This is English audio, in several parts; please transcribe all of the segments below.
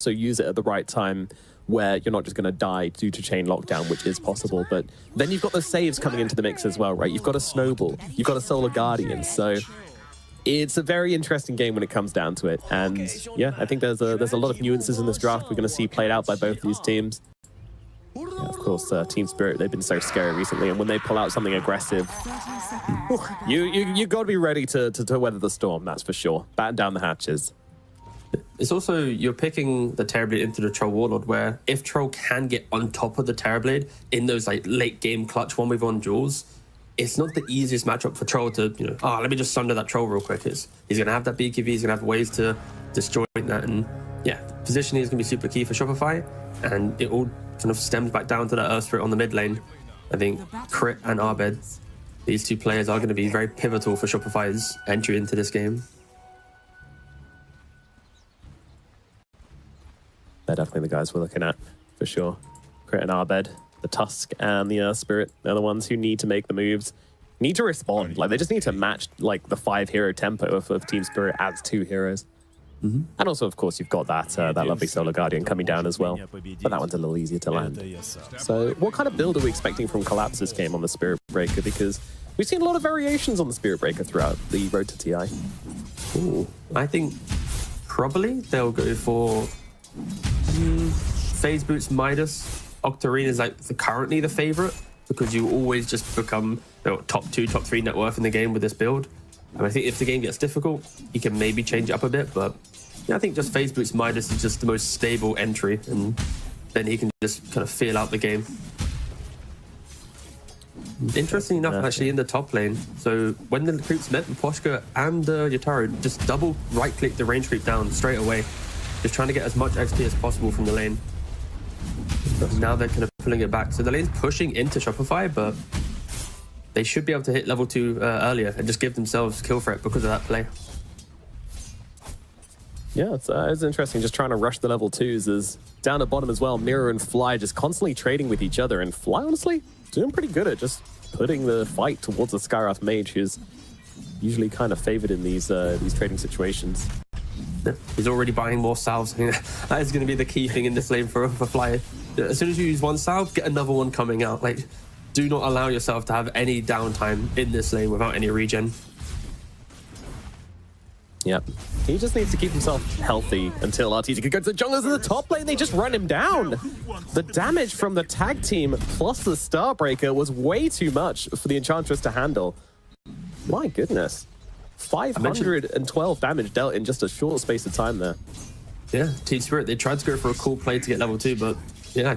also use it at the right time where you're not just going to die due to chain lockdown, which is possible. But then you've got the saves coming into the mix as well, right? You've got a Snowball, you've got a Solar Guardian. So it's a very interesting game when it comes down to it. And yeah, I think there's a lot of nuances in this draft we're going to see played out by both these teams. Yeah, of course, Team Spirit, they've been so scary recently, and when they pull out something aggressive, you got to be ready to weather the storm, that's for sure. Batten down the hatches. It's also, you're picking the Terrorblade into the Troll Warlord, where if Troll can get on top of the Terrorblade in those like late game clutch 1v1 duels, it's not the easiest matchup for Troll to, you know, let me just sunder that Troll real quick. He's going to have that BKB, he's going to have ways to disjoint that, and yeah, positioning is going to be super key for Shopify, and it all kind of stems back down to that Earth Spirit on the mid lane. I think Crit and Arbed, these two players are going to be very pivotal for Shopify's entry into this game. They're definitely the guys we're looking at, for sure. Crit and Arbed, the Tusk and the Earth Spirit, they're the ones who need to make the moves, need to respond. Like, they just need to match like the 5-hero tempo of Team Spirit as 2 heroes. And also, of course, you've got that lovely Solar Guardian coming down as well, but that one's a little easier to land. So what kind of build are we expecting from Collapse this game on the Spirit Breaker? Because we've seen a lot of variations on the Spirit Breaker throughout the road to TI. Ooh, I think probably they'll go for Phase Boots Midas. Octarine is like currently the favorite, because you always just become, you know, top 2, top 3 net worth in the game with this build. And I think if the game gets difficult, he can maybe change it up a bit, but yeah, I think just Phase Boots Midas is just the most stable entry, and then he can just kind of feel out the game. Interesting enough, actually, in the top lane, so when the creeps met, Poshka and Yataro just double right-click the range creep down straight away, just trying to get as much XP as possible from the lane. Now they're kind of pulling it back. So the lane's pushing into Shopify, but they should be able to hit level 2 earlier and just give themselves kill threat because of that play. Yeah, it's interesting, just trying to rush the level 2s. Is down at bottom as well, Mirror and Fly just constantly trading with each other, and Fly, honestly, doing pretty good at just putting the fight towards the Skywrath Mage, who's usually kind of favored in these trading situations. He's already buying more salves. I mean, that is going to be the key thing in this lane for Fly. As soon as you use one salve, get another one coming out. Like, do not allow yourself to have any downtime in this lane without any regen. Yep. He just needs to keep himself healthy until RTZ can go to the junglers in the top lane. They just run him down. The damage from the tag team plus the Starbreaker was way too much for the Enchantress to handle. My goodness. 512 damage dealt in just a short space of time there. Yeah, Team Spirit, they tried to go for a cool play to get level 2, but yeah,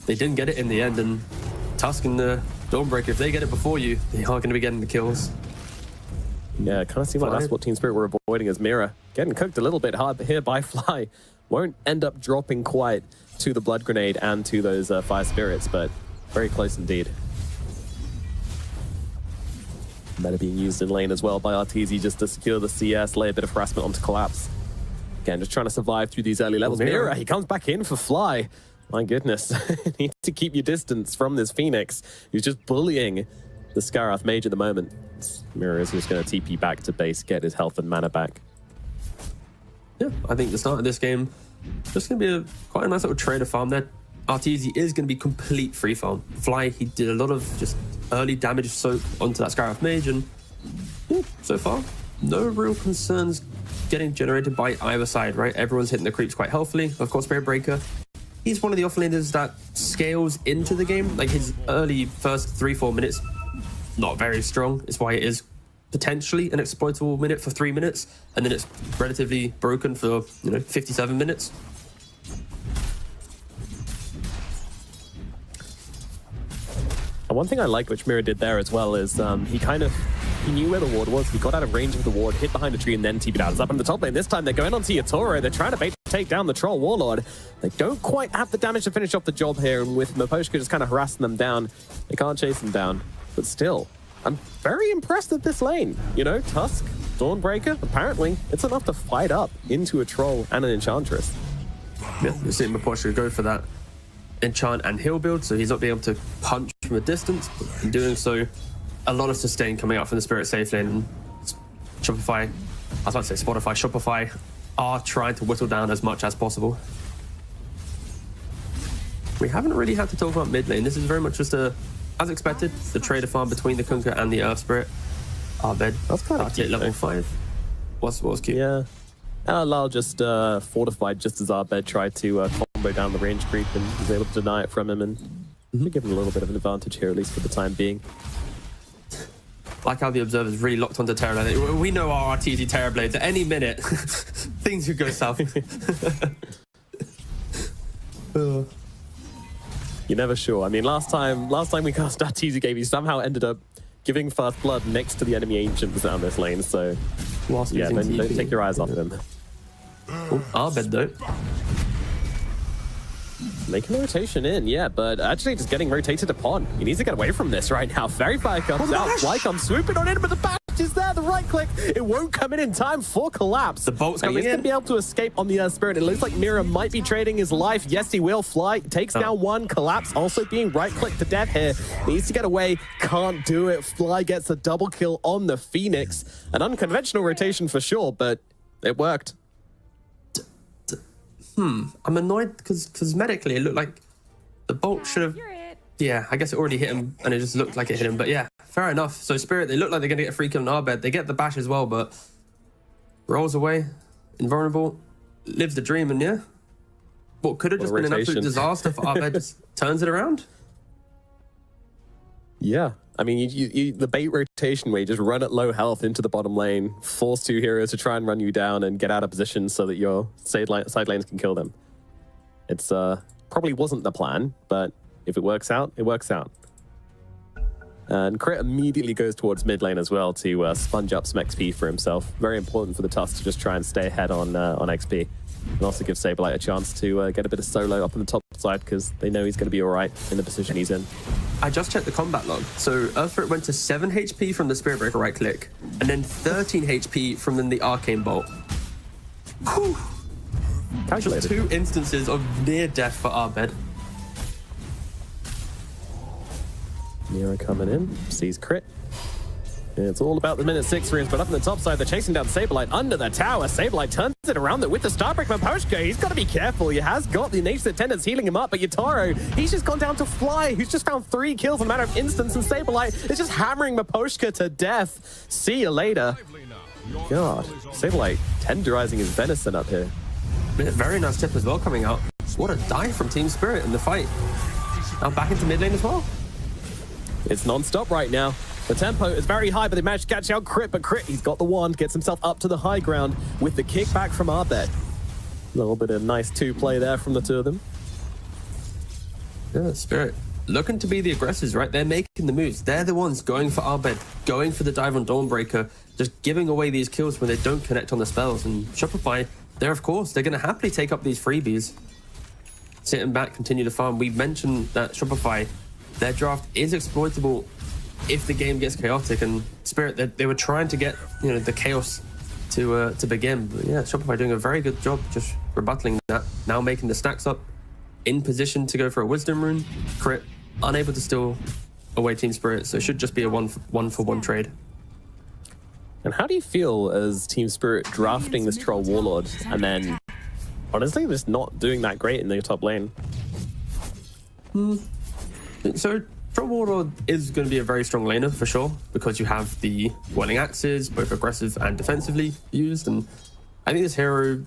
they didn't get it in the end. And Tusk and the Dawnbreaker, if they get it before you, they are going to be getting the kills. Yeah, it kind of seems like that's what Team Spirit were avoiding, as Mirror getting cooked a little bit hard here by Fly. Won't end up dropping quite to the Blood Grenade and to those Fire Spirits, but very close indeed. Meta being used in lane as well by Arteezy just to secure the CS, lay a bit of harassment onto Collapse. Again, just trying to survive through these early levels. Mirror, he comes back in for Fly. My goodness, need to keep your distance from this Phoenix, who's just bullying the Skywrath Mage at the moment. Mirror is just going to TP back to base, get his health and mana back. Yeah, I think the start of this game just going to be quite a nice little trader farm there. Arteezy is going to be complete free farm. Fly, he did a lot of just early damage soak onto that Skywrath Mage, and yeah, so far, no real concerns getting generated by either side, right? Everyone's hitting the creeps quite healthily. Of course, Spirit Breaker, he's one of the offlaners that scales into the game. Like, his early first 3-4 minutes, not very strong. It's why it is potentially an exploitable minute for 3 minutes, and then it's relatively broken for, 57 minutes. And one thing I like which Mirror did there as well is he knew where the ward was, he got out of range of the ward, hit behind a tree, and then TP'd out. It's up in the top lane. This time they're going onto Yatoro. They're trying to take down the Troll Warlord. They don't quite have the damage to finish off the job here, and with Miposhka just kind of harassing them down, they can't chase them down. But still, I'm very impressed at this lane. Tusk, Dawnbreaker, apparently it's enough to fight up into a Troll and an Enchantress. Yeah, you're seeing Miposhka go for that enchant and heal build, so he's not being able to punch from a distance, but in doing so, a lot of sustain coming out from the Spirit safe lane. Shopify are trying to whittle down as much as possible. We haven't really had to talk about mid lane. This is very much just as expected, the trader farm between the Kunkka and the Earth Spirit. Abed, That's kind of cute, level though. 5. What was cute? Yeah. Lal just fortified just as Abed tried to combo down the range creep and was able to deny it from him, and give him a little bit of an advantage here, at least for the time being. Like how the Observer's really locked onto Terrorblade. We know our RTZ Terrorblades. At any minute, things could go south. You're never sure. I mean, last time we cast RTZ game, he somehow ended up giving first blood next to the enemy ancients down this lane, so Whilst yeah, using don't TP. take your eyes off him. Abed though. Making a rotation in, yeah, but actually just getting rotated upon. He needs to get away from this right now. Fairy Fire comes out, Fly comes swooping on in, but the bash is there, the right click. It won't come in time for collapse. The bolt's And coming he's going in. to be able to escape on the Spirit. It looks like Mira might be trading his life. Yes, he will. Fly takes down one. Collapse also being right-clicked to death here. Needs to get away. Can't do it. Fly gets a double kill on the Phoenix. An unconventional rotation for sure, but it worked. I'm annoyed because cosmetically it looked like the bolt should have. Yeah, I guess it already hit him and it just looked like it hit him. But yeah, fair enough. So Spirit, they look like they're going to get a free kill on Abed. They get the bash as well, but rolls away, invulnerable, lives the dream, and yeah. What could have just been an absolute rotation. disaster for Abed just turns it around. Yeah. I mean, the bait rotation where you just run at low health into the bottom lane, force two heroes to try and run you down and get out of position so that your side lanes can kill them. It's probably wasn't the plan, but if it works out, it works out. And Crit immediately goes towards mid lane as well to sponge up some XP for himself. Very important for the Tusk to just try and stay ahead on XP. And also give Saberlight a chance to get a bit of solo up on the top side because they know he's going to be all right in the position he's in. I just checked the combat log. So Earth Spirit went to 7 HP from the Spirit Breaker right click, and then 13 HP from the Arcane Bolt. Whew. Just Calculated. 2 instances of near death for Abed. Nero coming in, sees Crit. It's all about the minute 6 frames, but up on the top side, they're chasing down Saberlight under the tower. Saberlight turns it around with the Starbreak Maposhka. He's got to be careful. He has got the Nature Attendants healing him up, but Yatoro, he's just gone down to Fly, who's just found 3 kills in a matter of instants, and Saberlight is just hammering Maposhka to death. See you later. God, Saberlight tenderizing his venison up here. Very nice tip as well coming out. What a dive from Team Spirit in the fight. Now back into mid lane as well. It's non-stop right now. The tempo is very high, but they managed to catch out Crit, but Crit, he's got the wand, gets himself up to the high ground with the kickback from Abed. A little bit of nice 2-play there from the two of them. Yeah, Spirit looking to be the aggressors, right? They're making the moves. They're the ones going for Abed, going for the dive on Dawnbreaker, just giving away these kills when they don't connect on the spells. And Shopify, they're going to happily take up these freebies. Sitting back, continue to farm. We mentioned that Shopify, their draft is exploitable if the game gets chaotic, and Spirit, they were trying to get the chaos to begin. But yeah, Shopify doing a very good job just rebuttaling that. Now making the stacks up, in position to go for a Wisdom Rune. Crit unable to steal away Team Spirit, so it should just be a one for one trade. And how do you feel as Team Spirit drafting this Troll Warlord and then honestly just not doing that great in the top lane? So Troll Warlord is going to be a very strong laner for sure, because you have the Whirling Axes, both aggressive and defensively used. And I think this hero,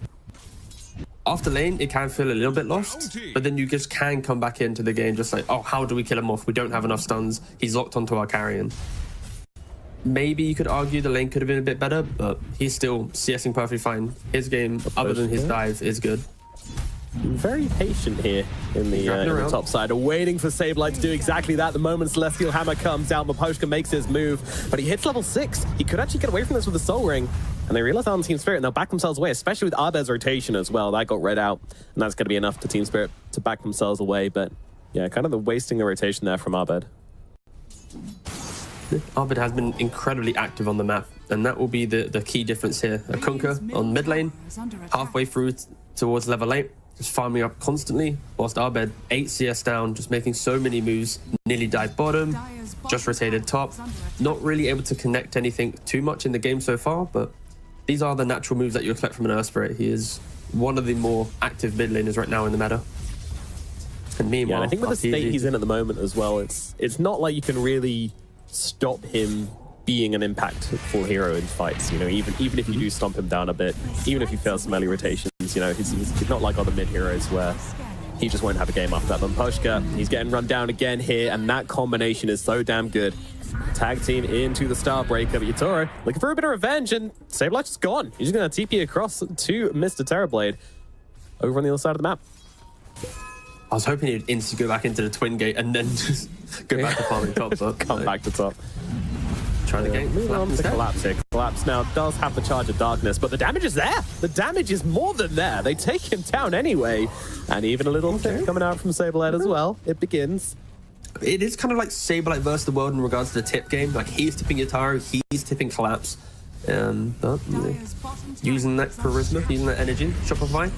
after lane, it can feel a little bit lost, but then you just can come back into the game just like, oh, how do we kill him off? We don't have enough stuns. He's locked onto our carrion. Maybe you could argue the lane could have been a bit better, but he's still CSing perfectly fine. His game, other than his dive, is good. Very patient here in the top side, waiting for Saberlight to do exactly that. The moment Celestial Hammer comes out, Maposhka makes his move, but he hits level 6. He could actually get away from this with the Soul Ring, and they realize that on Team Spirit, and they'll back themselves away, especially with Abed's rotation as well. That got read out, and that's going to be enough to Team Spirit to back themselves away, but yeah, kind of the wasting the rotation there from Abed. Abed has been incredibly active on the map, and that will be the key difference here. A Kunkka on mid lane, halfway through towards level 8, just farming up constantly, whilst Abed 8 CS down, just making so many moves, nearly died bottom, just rotated top, not really able to connect anything too much in the game so far, but these are the natural moves that you expect from an Earth Spirit. He is one of the more active mid laners right now in the meta. And meanwhile, Yeah, and I think with the state Arteezy- he's in at the moment as well, it's not like you can really stop him being an impactful hero in fights. You know, even if you do stomp him down a bit, even if he fails some early rotations, you know, he's not like other mid heroes where he just won't have a game after that. But Pushka, he's getting run down again here, and that combination is so damn good. Tag team into the Starbreaker, but Yatoro looking for a bit of revenge, and Sablelight's just gone. He's just going to TP across to Mr. Terrorblade over on the other side of the map. I was hoping he'd instantly go back into the twin gate and then just go back to farming top, but Come back to top. trying to get Moving on to Collapse here. Collapse now does have the charge of darkness, but the damage is there. The damage is more than there. They take him down anyway. And even a little tip coming out from Sablehead as well. It begins. It is kind of like Saberlight versus the world in regards to the tip game. Like, he's tipping Yatoro, he's tipping Collapse. But, you know, using that charisma, using that energy, Shopify.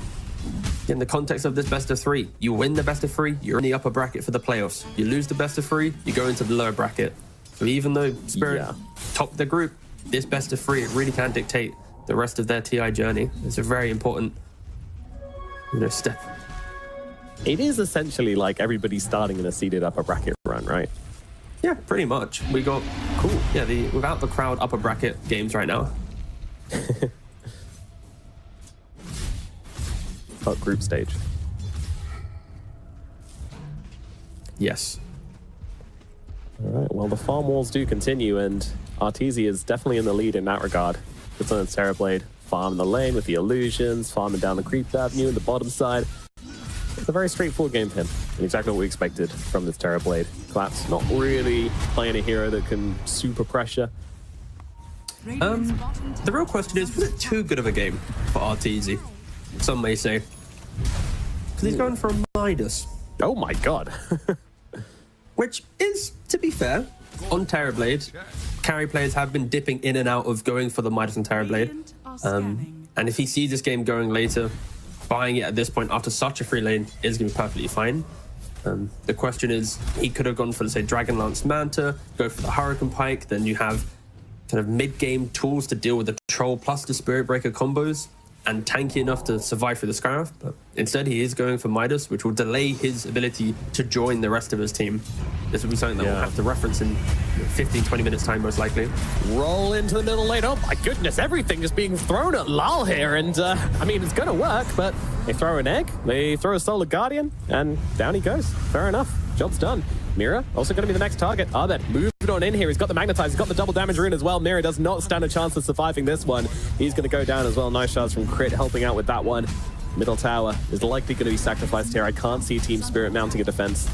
In the context of this best of 3, you win the best of 3, you're in the upper bracket for the playoffs. You lose the best of 3, you go into the lower bracket. So even though Spirit topped the group, this best of 3, it really can dictate the rest of their TI journey. It's a very important, you know, step. It is essentially like everybody starting in a seeded upper bracket run, right? Yeah, pretty much. We got the without the crowd upper bracket games right now. Group stage. Yes. All right, well, the farm wars do continue, and Arteezy is definitely in the lead in that regard. It's on Terrorblade, farming the lane with the illusions, farming down the creep avenue in the bottom side. It's a very straightforward game for him, and exactly what we expected from this Terrorblade. Collapse not really playing a hero that can super pressure. The real question is, was it too good of a game for Arteezy? Some may say. Because he's going for a Midas. Oh my god. Which is, to be fair, on Terrorblade, carry players have been dipping in and out of going for the Midas and Terrorblade. And if he sees this game going later, buying it at this point after such a free lane is going to be perfectly fine. The question is, he could have gone for, let's say, Dragonlance Manta, go for the Hurricane Pike, then you have kind of mid-game tools to deal with the Troll plus the Spirit Breaker combos, and tanky enough to survive through the Skyrath. But instead, he is going for Midas, which will delay his ability to join the rest of his team. This will be something that we'll have to reference in 15-20 minutes time, most likely. Roll into the middle lane. Oh my goodness, everything is being thrown at Lal here. And I mean, it's going to work, but they throw an egg, they throw a Solar Guardian, and down he goes. Fair enough. Job's done. Mira also going to be the next target. Abed moved on in here. He's got the Magnetize. He's got the double damage rune as well. Mira does not stand a chance of surviving this one. He's going to go down as well. Nice shots from Crit helping out with that one. Middle tower is likely going to be sacrificed here. I can't see Team Spirit mounting a defense.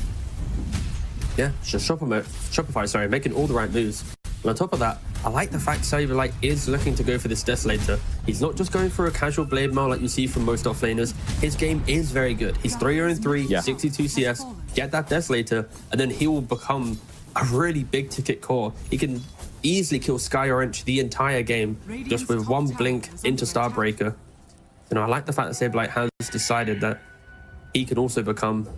Yeah, just Shopify, sorry, making all the right moves. And on top of that, I like the fact Saberlight is looking to go for this Desolator. He's not just going for a casual Blade Mail like you see from most offlaners. His game is very good. He's 3-0-3, 62 CS, get that Desolator, and then he will become a really big ticket core. He can easily kill Sky Orange the entire game just with one blink into Starbreaker. You know, I like the fact that Saberlight has decided that he can also become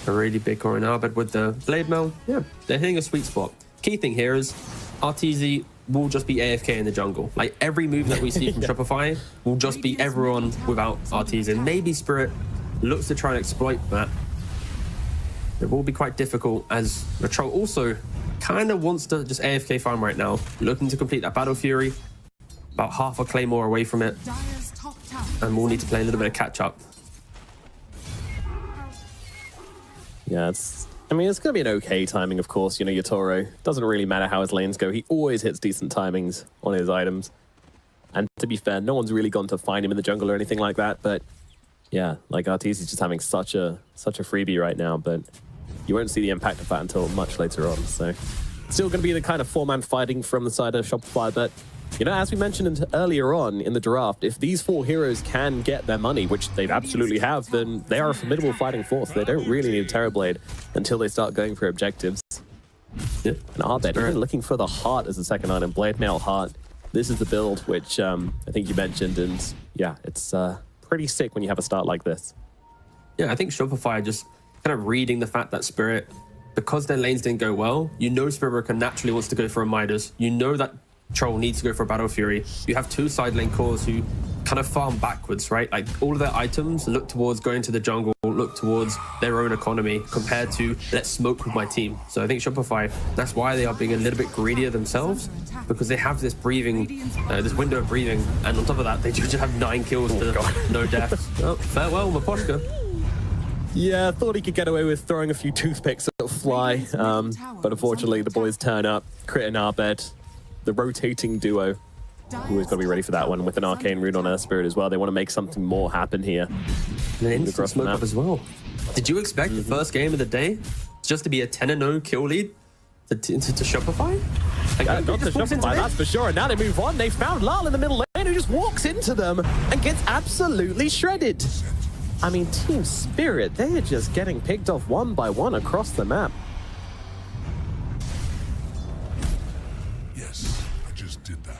a really big core now, but with the Blade Mail, yeah, they're hitting a sweet spot. Key thing here is Arteezy will just be AFK in the jungle. Like, every move that we see from Shopify will just be everyone without Arteezy. And maybe Spirit looks to try and exploit that. It will be quite difficult, as the Troll also kind of wants to just AFK farm right now, looking to complete that Battle Fury, about half a Claymore away from it, and we'll need to play a little bit of catch up. Yeah, I mean, it's going to be an okay timing, of course. You know, Yatoro, doesn't really matter how his lanes go. He always hits decent timings on his items. And to be fair, no one's really gone to find him in the jungle or anything like that. But yeah, like Arteezy's just having such a freebie right now. But you won't see the impact of that until much later on. So still going to be the kind of four-man fighting from the side of Shopify. But, you know, as we mentioned earlier on in the draft, if these four heroes can get their money, which they absolutely have, then they are a formidable fighting force. They don't really need a Terrorblade until they start going for objectives. Yeah. And Abed, even looking for the heart as a second item, Blade Mail Heart. This is the build which I think you mentioned, and yeah, it's pretty sick when you have a start like this. Yeah, I think Shopify just kind of reading the fact that Spirit, because their lanes didn't go well, you know Spirit Breaker naturally wants to go for a Midas. You know that Troll needs to go for a Battle Fury. You have two side lane cores who kind of farm backwards, right? Like all of their items look towards going to the jungle, look towards their own economy compared to let's smoke with my team. So I think Shopify, that's why they are being a little bit greedier themselves, because they have this breathing, this window of breathing, and on top of that, they just have 9 kills to no deaths. Oh, farewell, Maposhka. Yeah, thought he could get away with throwing a few toothpicks at Fly, but unfortunately the boys turn up, Crit and Arbed, the rotating duo. Always got to be ready for that one with an arcane rune on our spirit as well. They want to make something more happen here. And an instant smoke up as well. Did you expect the first game of the day just to be a 10-0 kill lead to Shopify? Like, yeah, not to Shopify, that's for sure. And now they move on. They found Lal in the middle lane who just walks into them and gets absolutely shredded. I mean, Team Spirit, they are just getting picked off one by one across the map. Yes, I just did that.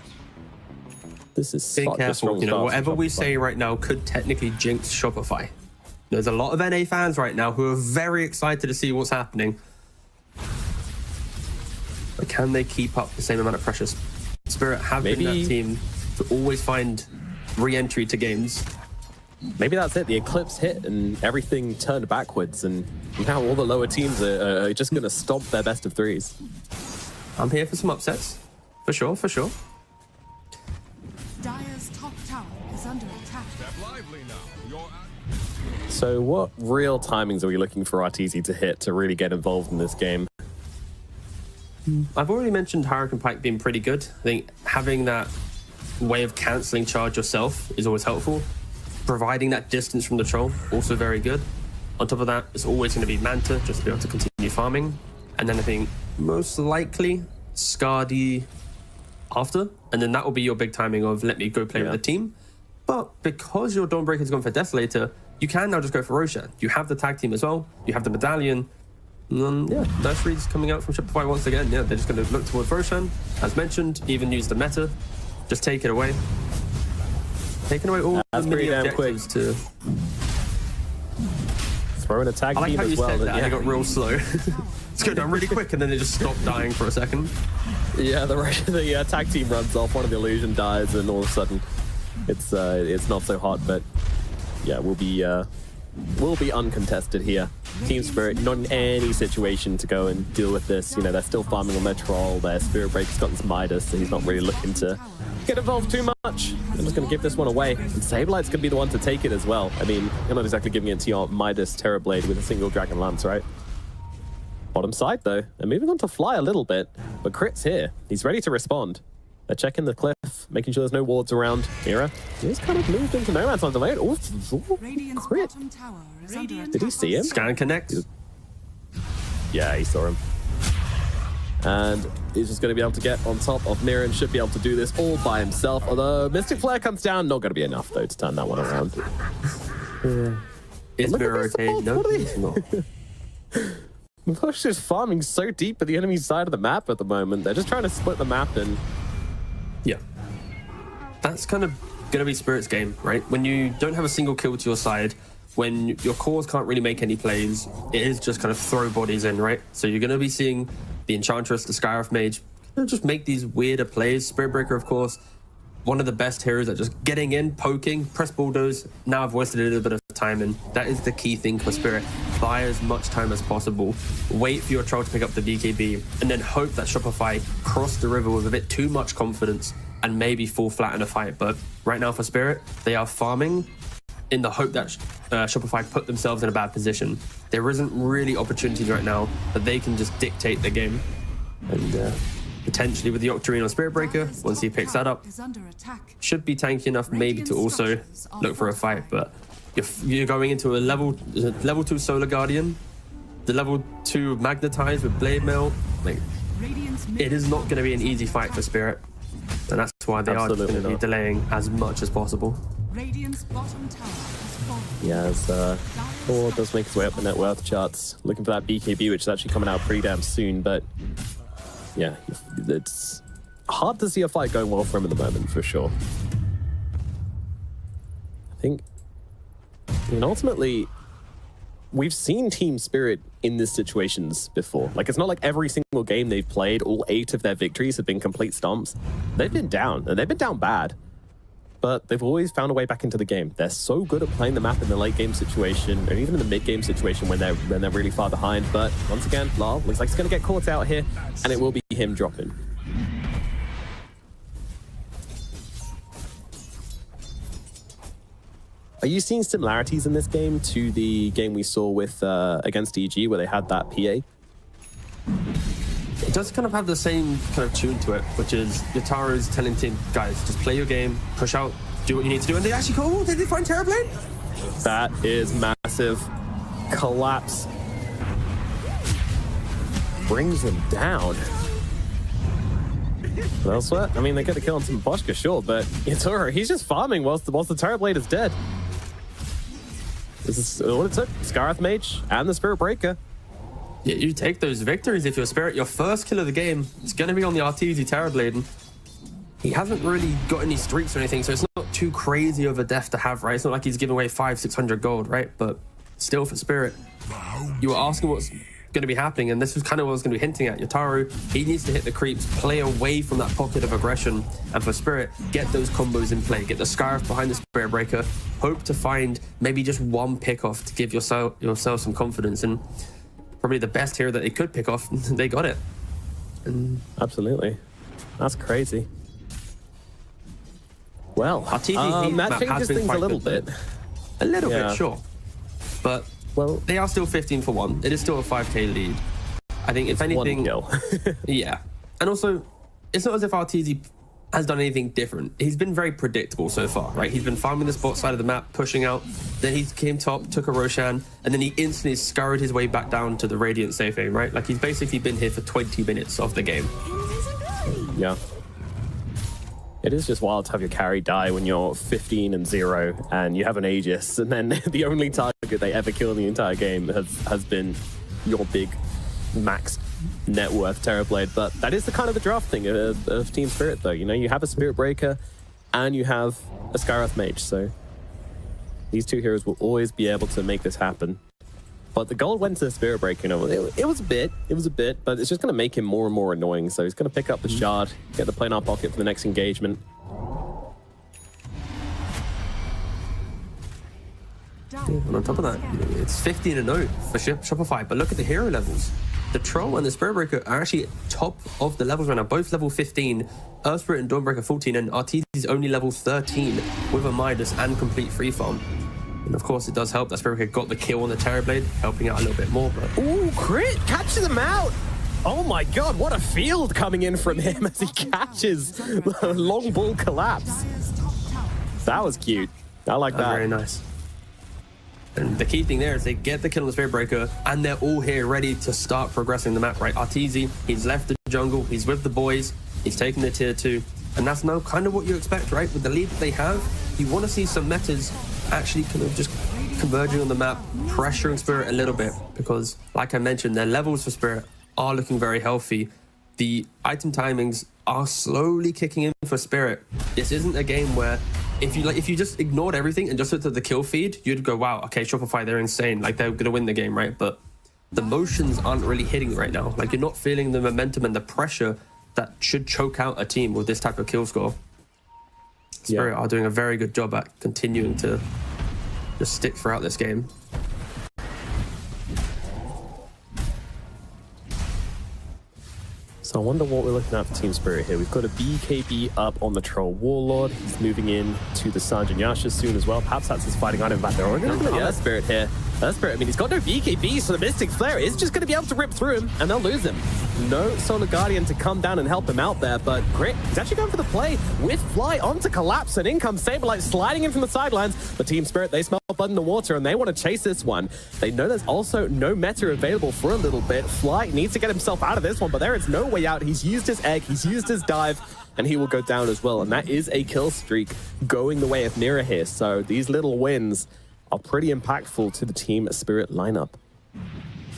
This is be such a careful. strong You know, start whatever for we Shopify. say right now could technically jinx Shopify. There's a lot of NA fans right now who are very excited to see what's happening. But can they keep up the same amount of pressure? Spirit have been that team to always find re-entry to games. Maybe that's it. The Eclipse hit and everything turned backwards, and now all the lower teams are just going to stomp their best of threes. I'm here for some upsets. For sure, for sure. Dire's top tower is under attack. So what real timings are we looking for RTZ to hit to really get involved in this game? I've already mentioned Hurricane Pike being pretty good. I think having that way of cancelling charge yourself is always helpful. Providing that distance from the troll, also very good. On top of that, it's always going to be Manta, just to be able to continue farming. And then I think most likely Skadi after. And then that will be your big timing of let me go play with the team. But because your Dawnbreaker's gone for Desolator, you can now just go for Roshan. You have the tag team as well. You have the medallion. Yeah, nice reads coming out from Shopify once again. Yeah, they're just going to look towards Roshan. As mentioned, even use the meta. Just take it away. Taking away all the mini objectives to throw in a tag I like team how you as well. said that and it got real slow. It's going down really quick and then it just stopped dying for a second. Yeah, the tag team runs off, one of the illusion dies, and all of a sudden it's not so hot. But yeah, we'll be uncontested here. Team Spirit not in any situation to go and deal with this. You know, they're still farming on their troll. Their Spirit Breaker's got this Midas, so he's not really looking to get involved too much. I'm just going to give this one away. And Sablite's going to be the one to take it as well. I mean, you're not exactly giving it to your Midas Terrorblade with a single Dragon Lance, right? Bottom side, though. They're moving on to Fly a little bit, but Crit's here. He's ready to respond. They're checking the cliff, making sure there's no wards around. Mira, he's kind of moved into no man's land lane. Oh, Crit. Bottom tower is under attack. Did he see him? Scan connect. Yeah, he saw him. And he's just going to be able to get on top of Mira and should be able to do this all by himself. Although Mystic Flare comes down, not going to be enough, though, to turn that one around. Is Mira okay? No, he's not. Push is farming so deep at the enemy side of the map at the moment. They're just trying to split the map and... Yeah. That's kind of going to be Spirit's game, right? When you don't have a single kill to your side, when your cores can't really make any plays, it is just kind of throw bodies in, right? So you're going to be seeing the Enchantress, the Skywrath Mage, just make these weirder plays. Spirit Breaker, of course, one of the best heroes at just getting in, poking, press bulldoze. Now I've wasted a little bit of time, and that is the key thing for Spirit. Buy as much time as possible. Wait for your troll to pick up the BKB, and then hope that Shopify cross the river with a bit too much confidence and maybe fall flat in a fight. But right now for Spirit, they are farming in the hope that Shopify put themselves in a bad position. There isn't really opportunities right now that they can just dictate the game. And potentially with the Octarine on Spirit Breaker, once he picks that up, Is under attack. should be tanky enough maybe to also look for a fight. But you're going into a level 2 Solar Guardian, the level 2 Magnetize with Blade Mail. Like, it is not going to be an easy fight for Spirit. And that's why they are just going to be delaying as much as possible. Radiant's bottom tower is falling. Yeah, as Thor does make his way up the net worth charts, looking for that BKB, which is actually coming out pretty damn soon. But yeah, it's hard to see a fight going well for him at the moment, for sure. I mean, ultimately, we've seen Team Spirit in these situations before. Like, it's not like every single game they've played, all 8 of their victories have been complete stomps. They've been down, and they've been down bad. but they've always found a way back into the game. They're so good at playing the map in the late game situation, or even in the mid game situation when they're really far behind. But once again, Lal looks like he's going to get caught out here, and it will be him dropping. Are you seeing similarities in this game to the game we saw with against EG, where they had that PA? It does kind of have the same kind of tune to it, which is Yotaro's telling team, guys, just play your game, push out, do what you need to do. And they actually go, oh, did they find Terrorblade? That is massive. Collapse. Brings him down. Well, Sweat, I mean, they could have killed some Boschka, sure, but Yotaro, he's just farming whilst the Terrorblade is dead. This is what it took. Scarith Mage and the Spirit Breaker. Yeah, you take those victories if you're Spirit. Your first kill of the game is going to be on the Arteezy Terrorblade. And he hasn't really got any streaks or anything, so it's not too crazy of a death to have, right? It's not like he's giving away 500-600 gold, right? But still, for Spirit, you were asking what's going to be happening, and this was kind of what I was going to be hinting at. Yotaru, he needs to hit the creeps, play away from that pocket of aggression, and for Spirit, get those combos in play, get the Scarif behind the Spirit Breaker, hope to find maybe just one pick off to give yourself some confidence. And probably the best hero that they could pick off, they got it. And absolutely. That's crazy. Well, that changes things a little bit. A little bit, sure. But well, they are still 15 for 1. It is still a 5k lead. I think if anything, yeah. And also, it's not as if Arteezy has done anything different. He's been very predictable so far, right? He's been farming the spot side of the map, pushing out. Then he came top, took a Roshan, and then he instantly scurried his way back down to the Radiant safe aim, right? Like, he's basically been here for 20 minutes of the game. Yeah. It is just wild to have your carry die when you're 15-0 and you have an Aegis, and then the only target they ever kill in the entire game has been your big max net worth Terrorblade. But that is the kind of the draft thing of Team Spirit, though. You know, you have a Spirit Breaker and you have a Skyrath Mage, so these two heroes will always be able to make this happen. But the gold went to the Spirit Breaker. You know, it was a bit, but it's just going to make him more and more annoying. So he's going to pick up the shard, get the planar pocket for the next engagement. And on top of that, it's 15-0 for Shopify. But look at the hero levels. The Troll and the Spirit Breaker are actually top of the levels right now, both level 15. Earth Spirit and Dawnbreaker 14, and Arteezy is only level 13 with a Midas and complete free farm. And of course, it does help that Spirit Breaker got the kill on the Terrorblade, helping out a little bit more. But ooh, crit! Catches him out! Oh my god, what a field coming in from him as he catches the long ball collapse. That was cute. I like that. Very nice. And the key thing there is they get the kill on the Spirit Breaker, and they're all here ready to start progressing the map, right? Arteezy, he's left the jungle, he's with the boys, he's taking the tier 2, and that's now kind of what you expect, right? With the lead that they have, you want to see some metas actually kind of just converging on the map, pressuring Spirit a little bit, because like I mentioned, their levels for Spirit are looking very healthy. The item timings are slowly kicking in for Spirit. This isn't a game where if you just ignored everything and just looked at the kill feed, you'd go, wow, okay, Shopify, they're insane. Like, they're going to win the game, right? But the motions aren't really hitting right now. Like, you're not feeling the momentum and the pressure that should choke out a team with this type of kill score. Spirit are doing a very good job at continuing to just stick throughout this game. So I wonder what we're looking at for Team Spirit here. We've got a BKB up on the Troll Warlord. He's moving in to the Sergeant Yasha soon as well. Perhaps that's his fighting item back there. We're going to look at Earth Spirit here. Earth Spirit, I mean, he's got no BKB, so the Mystic Flare is just going to be able to rip through him, and they'll lose him. No Solar Guardian to come down and help him out there, but Grit, he's actually going for the play with Fly onto Collapse, and in comes Saberlight sliding in from the sidelines. But Team Spirit, they smell blood in the water, and they want to chase this one. They know there's also no meta available for a little bit. Fly needs to get himself out of this one, but there is no way out. He's used his egg, he's used his dive, and he will go down as well. And that is a kill streak going the way of Mira here. So these little wins are pretty impactful to the Team Spirit lineup.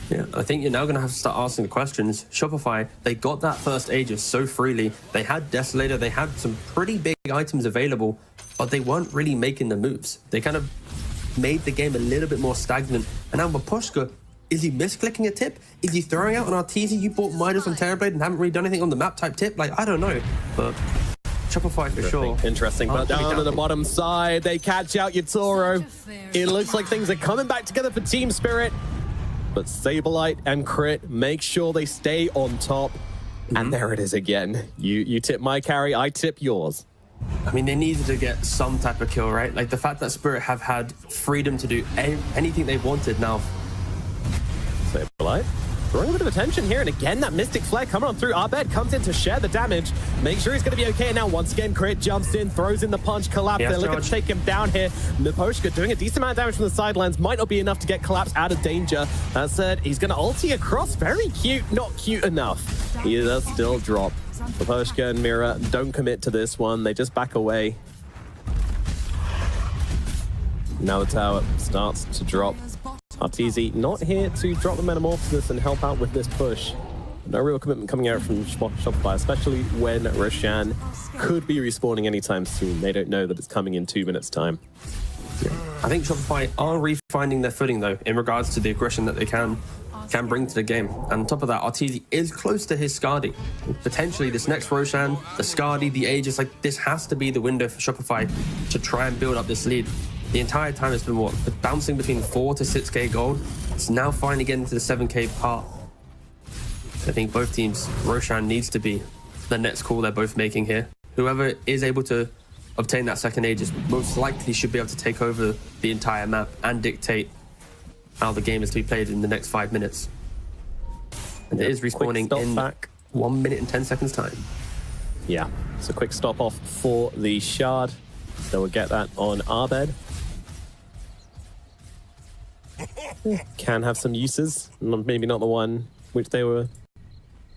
Yeah, I think you're now going to have to start asking the questions. Shopify, they got that first Aegis so freely. They had Desolator, they had some pretty big items available, but they weren't really making the moves. They kind of made the game a little bit more stagnant. And now Mapushka, is he misclicking a tip? Is he throwing out an Arteezy? You bought Midas on Terrorblade and haven't really done anything on the map type tip? Like, I don't know. But Shopify for sure. Interesting, but I'll be down to the doubting. bottom side, they catch out Yatoro. It looks like things are coming back together for Team Spirit, but Saberlight and Crit make sure they stay on top. And there it is again. You tip my carry, I tip yours. I mean, they needed to get some type of kill, right? Like the fact that Spirit have had freedom to do anything they wanted now. Saberlight drawing a bit of attention here, and again that Mystic Flare coming on through. Abed comes in to share the damage, make sure he's going to be okay. Now once again Crit jumps in, throws in the punch, collapse. They're looking to take him down here. Miposhka doing a decent amount of damage from the sidelines, might not be enough to get Collapse out of danger. That said, he's going to ulti across. Very cute, not cute enough. He does still drop. Miposhka and Mira don't commit to this one, they just back away. Now the tower starts to drop. Arteezy not here to drop the Metamorphosis and help out with this push. No real commitment coming out from Shopify, especially when Roshan could be respawning anytime soon. They don't know that it's coming in 2 minutes' time. I think Shopify are refinding their footing though in regards to the aggression that they can bring to the game. And on top of that, Arteezy is close to his Skadi. Potentially this next Roshan, the Skadi, the Aegis, like this has to be the window for Shopify to try and build up this lead. The entire time it's been bouncing between 4 to 6k gold. It's now finally getting to the 7k part. I think both teams, Roshan needs to be the next call they're both making here. Whoever is able to obtain that second Aegis most likely should be able to take over the entire map and dictate how the game is to be played in the next 5 minutes. And it is respawning in back 1 minute and 10 seconds time. Yeah, it's a quick stop off for the Shard. So we'll get that on Abed. Can have some uses, maybe not the one which they were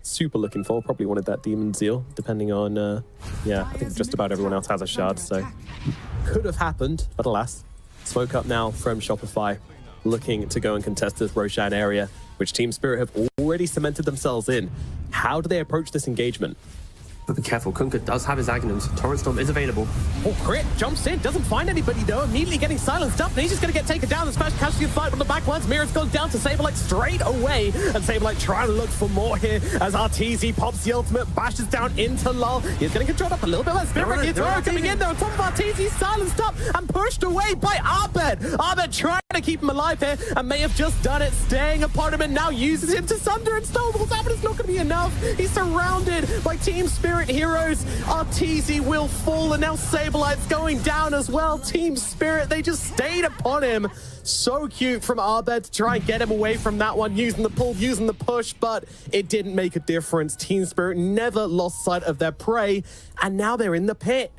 super looking for. Probably wanted that Demon Zeal, depending on, yeah, I think just about everyone else has a Shard, so could have happened, but alas. Smoke up now from Shopify, looking to go and contest this Roshan area, which Team Spirit have already cemented themselves in. How do they approach this engagement? But be careful, Kunkka does have his Aghanims. Torrent Storm is available. Oh, Crit jumps in, doesn't find anybody though, immediately getting silenced up, and he's just going to get taken down. The special casualty fight on the back lines. Mira's goes down to Saberlight straight away, and Saberlight trying to look for more here as Arteezy pops the ultimate, bashes down into Lull. He's getting controlled up a little bit by Spirit. Yatoro coming in there on top of Arteezy, silenced up and pushed away by Abed. Abed trying to keep him alive here, and may have just done it, staying upon him, and now uses him to sunder and snowballs out, but it's not going to be enough. He's surrounded by Team Spirit heroes. Arteezy will fall, and now Saberlight's going down as well. Team Spirit, they just stayed upon him. So cute from Abed to try and get him away from that one, using the pull, using the push, but it didn't make a difference. Team Spirit never lost sight of their prey, and now they're in the pit.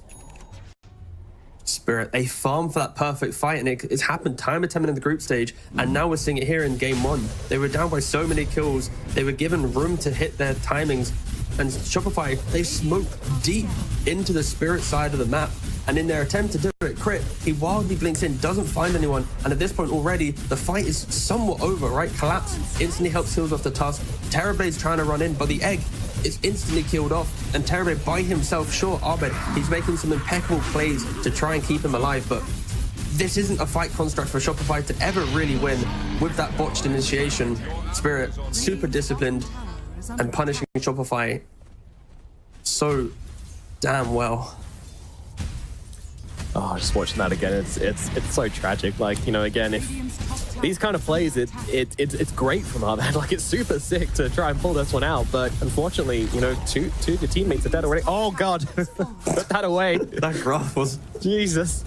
Spirit, they farmed for that perfect fight, and it's happened time and time in the group stage, and now we're seeing it here in game 1. They were down by so many kills, they were given room to hit their timings, and Shopify, they smoked deep into the Spirit side of the map, and in their attempt to do it, Crit, he wildly blinks in, doesn't find anyone, and at this point already, the fight is somewhat over, right? Collapse instantly helps heals off the Tusk. Terrorblade's trying to run in, but the egg is instantly killed off, and Terrorblade by himself, sure, Abed, he's making some impeccable plays to try and keep him alive, but this isn't a fight construct for Shopify to ever really win with that botched initiation. Spirit, super disciplined, and punishing Shopify so damn well. Oh, just watching that again, it's so tragic. Like, you know, again, if these kind of plays, it's great from Abed. Like, it's super sick to try and pull this one out, but unfortunately, you know, two of your teammates are dead already. Oh God, put that away. That graph was Jesus.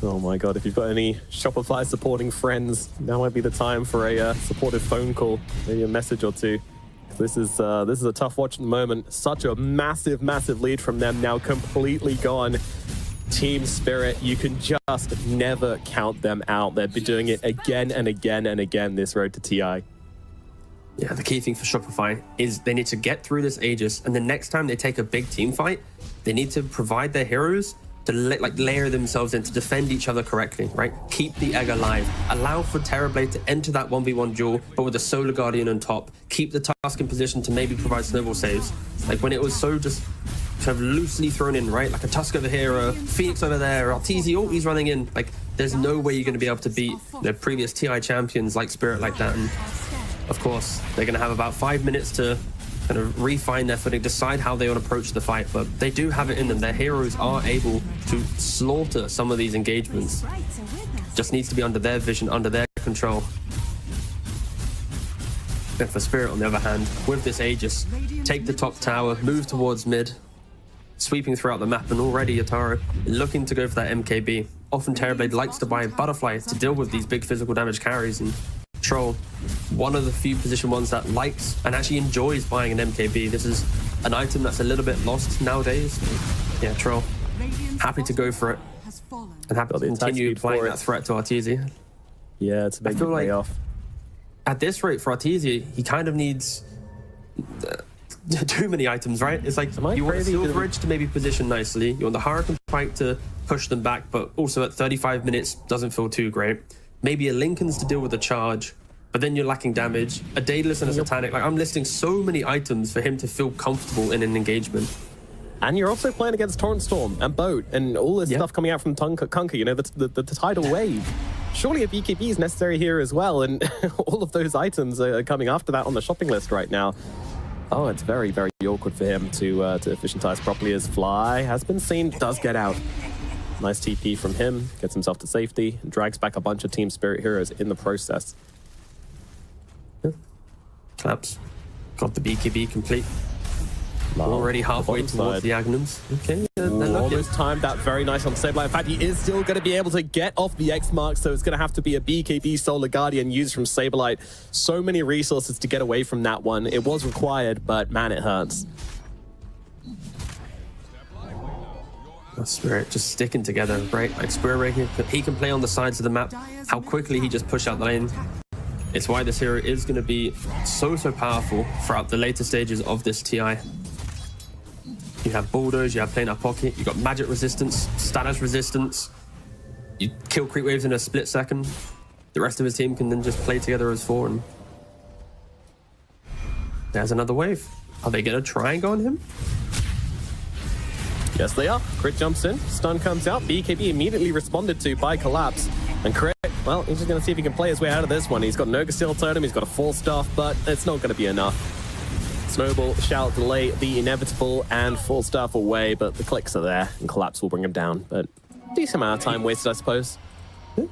Oh my God, if you've got any Shopify supporting friends, now might be the time for a supportive phone call, maybe a message or two. This is a tough watch at the moment. Such a massive lead from them, now completely gone. Team Spirit, you can just never count them out. They've been doing it again and again and again this road to TI. Yeah, the key thing for Shopify is they need to get through this Aegis, and the next time they take a big team fight, they need to provide their heroes to layer themselves in to defend each other correctly, right? Keep the egg alive. Allow for Terrorblade to enter that 1v1 duel, but with a Solar Guardian on top. Keep the Tusk in position to maybe provide snowball saves. Like when it was so just kind of loosely thrown in, right? Like a Tusk over here, a Phoenix over there, Arteezy, oh, he's running in. Like there's no way you're going to be able to beat the previous TI champions like Spirit like that. And Of course, they're going to have about 5 minutes to kind of refine their footing, decide how they want to approach the fight, but they do have it in them. Their heroes are able to slaughter some of these engagements. Just needs to be under their vision, under their control. And for Spirit, on the other hand, with this Aegis, take the top tower, move towards mid, sweeping throughout the map, and already Yatoro looking to go for that MKB. Often Terrorblade likes to buy Butterfly to deal with these big physical damage carries, and Troll, one of the few position ones that likes and actually enjoys buying an MKB. This is an item that's a little bit lost nowadays. Yeah, Troll, happy to go for it and happy to continue playing that threat to Arteezy. Yeah, it's a big payoff. At this rate for Arteezy, he kind of needs too many items, right? It's like you want the Silver Bridge to maybe position nicely. You want the Hurricane Spike to push them back, but also at 35 minutes doesn't feel too great. Maybe a Lincoln's to deal with a charge, but then you're lacking damage. A Daedalus and a Satanic. Like, I'm listing so many items for him to feel comfortable in an engagement. And you're also playing against Torrent Storm and Boat and all this stuff coming out from Kunkka, you know, the tidal wave. Surely a BKB is necessary here as well, and all of those items are coming after that on the shopping list right now. Oh, it's very, very awkward for him to efficientize properly as Fly has been seen, does get out. Nice TP from him, gets himself to safety, and drags back a bunch of Team Spirit heroes in the process. Collapse. Got the BKB complete. Wow. Already halfway towards the Agnums. Okay, almost timed that very nice on Sableye. In fact, he is still going to be able to get off the X mark, so it's going to have to be a BKB Solar Guardian used from Sableye. So many resources to get away from that one. It was required, but man, it hurts. Spirit just sticking together, right? Like Spirit, he can play on the sides of the map. How quickly he just pushed out the lane. It's why this hero is going to be so powerful throughout the later stages of this TI. You have Bulldoze, you have Planar Pocket, you got Magic Resistance, Status Resistance. You kill creep waves in a split second. The rest of his team can then just play together as four, and there's another wave. Are they going to try and go on him? Yes, they are. Crit jumps in, stun comes out, BKB immediately responded to by Collapse. And Crit, well, he's just going to see if he can play his way out of this one. He's got an Ogre Steel Totem, he's got a full staff, but it's not going to be enough. Snowball shall delay the inevitable and full staff away, but the clicks are there, and Collapse will bring him down. But decent amount of time wasted, I suppose.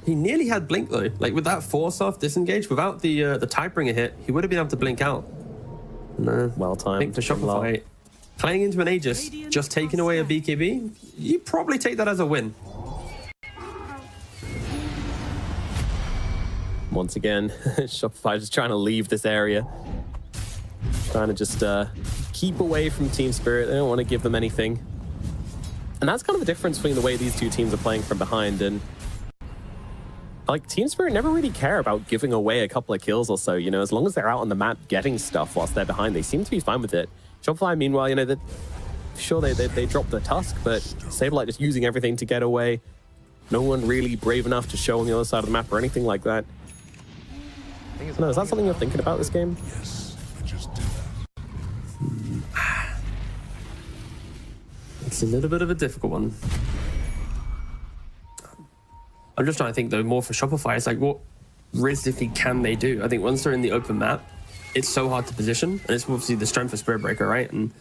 He nearly had Blink, though. Like, with that force off disengage, without the Tidebringer hit, he would have been able to blink out. No. Well timed. Blink to Shopify. Playing into an Aegis, just taking away a BKB, you probably take that as a win. Once again, Shopify just trying to leave this area. Trying to just keep away from Team Spirit. They don't want to give them anything. And that's kind of the difference between the way these two teams are playing from behind. And like, Team Spirit never really care about giving away a couple of kills or so. You know, as long as they're out on the map getting stuff whilst they're behind, they seem to be fine with it. Shopify, meanwhile, you know, sure they dropped the Tusk, but Sableye just using everything to get away. No one really brave enough to show on the other side of the map or anything like that. No, is that something you're thinking about this game? Yes, I just did that. It's a little bit of a difficult one. I'm just trying to think, though, more for Shopify. It's like, what realistically can they do? I think once they're in the open map, it's so hard to position, and it's obviously the strength of Spirit Breaker, right? And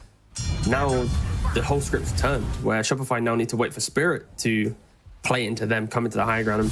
now the whole script's turned, where Shopify now need to wait for Spirit to play into them, come into the high ground,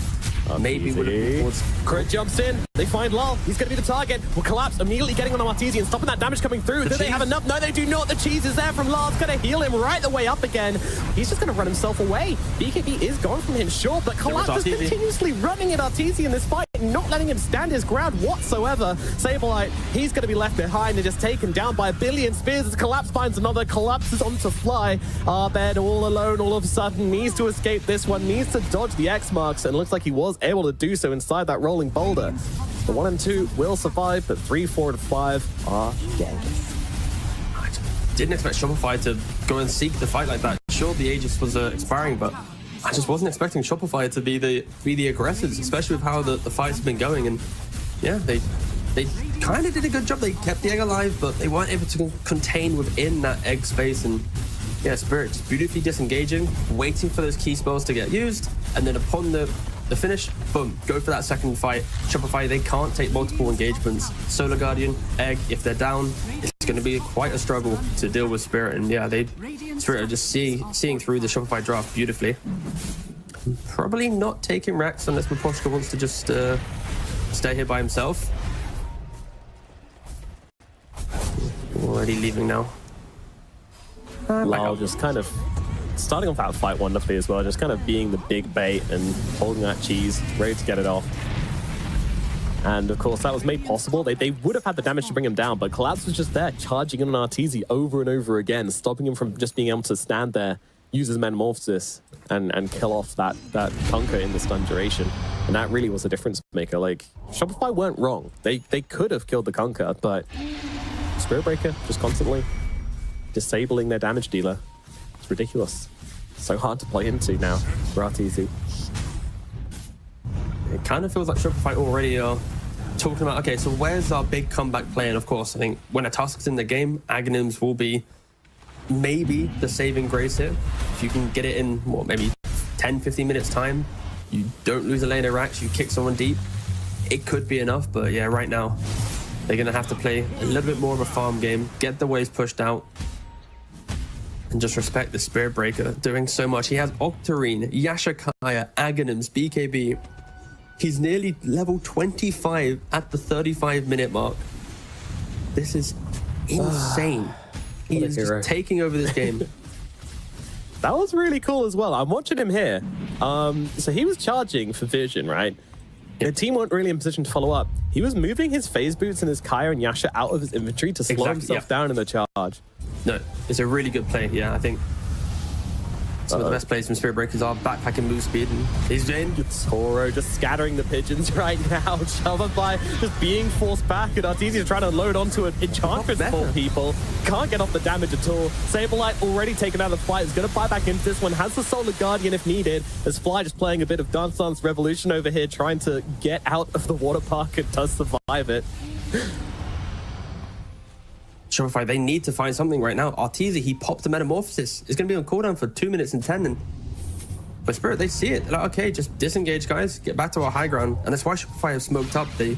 and maybe would have towards... Crit jumps in, they find Lal, he's going to be the target. Will Collapse immediately getting on the Arteezy and stopping that damage coming through. Do they have enough? No, they do not. The cheese is there from Lal. It's going to heal him right the way up again. He's just going to run himself away. BKB is gone from him, sure, but Collapse is continuously running at Arteezy in this fight, not letting him stand his ground whatsoever. Sableye, he's going to be left behind and just taken down by a billion spears as Collapse finds another. Collapses onto Fly. Arbed all alone all of a sudden, needs to escape this one, needs to dodge the X marks, and looks like he was able to do so inside that rolling boulder. The 1 and 2 will survive, but 3, 4, and 5 are dead. I didn't expect Shopify to go and seek the fight like that. Sure, the Aegis was expiring, but I just wasn't expecting Shopify to be the aggressors, especially with how the fights have been going. And yeah, they kind of did a good job. They kept the egg alive, but they weren't able to contain within that egg space. And yeah, Spirit just beautifully disengaging, waiting for those key spells to get used, and then upon the the finish, boom, go for that second fight. Shopify, they can't take multiple engagements. Solar Guardian, Egg, if they're down, it's going to be quite a struggle to deal with Spirit. And yeah, Spirit are just seeing through the Shopify draft beautifully. Probably not taking Rex unless Miposhka wants to just stay here by himself. Already leaving now. Lyle just kind of starting off that fight wonderfully as well, just kind of being the big bait and holding that cheese, ready to get it off. And of course, that was made possible. They would have had the damage to bring him down, but Collapse was just there, charging in on Arteezy over and over again, stopping him from just being able to stand there, use his Metamorphosis, and kill off that Conquer in the stun duration. And that really was a difference maker. Like, Shopify weren't wrong. They could have killed the Conquer, but Spirit Breaker just constantly disabling their damage dealer. It's ridiculous. So hard to play into now for Arteezy. It kind of feels like Shopify already are talking about, okay, so where's our big comeback play? And of course, I think when a Tusk's in the game, Aghanims will be maybe the saving grace here. If you can get it in, what, maybe 10, 15 minutes time, you don't lose a lane of racks, you kick someone deep, it could be enough. But yeah, right now, they're going to have to play a little bit more of a farm game, get the waves pushed out, and just respect the Spirit Breaker doing so much. He has Octarine, Yashakaya, Aghanims, BKB. He's nearly level 25 at the 35-minute mark. This is insane. He is just taking over this game. That was really cool as well. I'm watching him here. So he was charging for Vision, right? The team weren't really in position to follow up. He was moving his phase boots and his Kaya and Yasha out of his inventory to slow himself down in the charge. No, it's a really good play. Yeah, I think some of the best plays from Spirit Breakers are backpacking move speed, and he's in. Toro just scattering the pigeons right now. Shopify just being forced back, and Arteezy trying to load onto an Enchantress for people. Can't get off the damage at all. Saberlight already taken out of the fight. Is going to buy back into this one. Has the Solar Guardian if needed. As Fly just playing a bit of Dance Dance Revolution over here, trying to get out of the water park and does survive it. Shopify, they need to find something right now. Arteezy, he popped the Metamorphosis. It's going to be on cooldown for 2 minutes and 10. But Spirit, they see it. They're like, okay, just disengage, guys. Get back to our high ground. And that's why Shopify have smoked up. They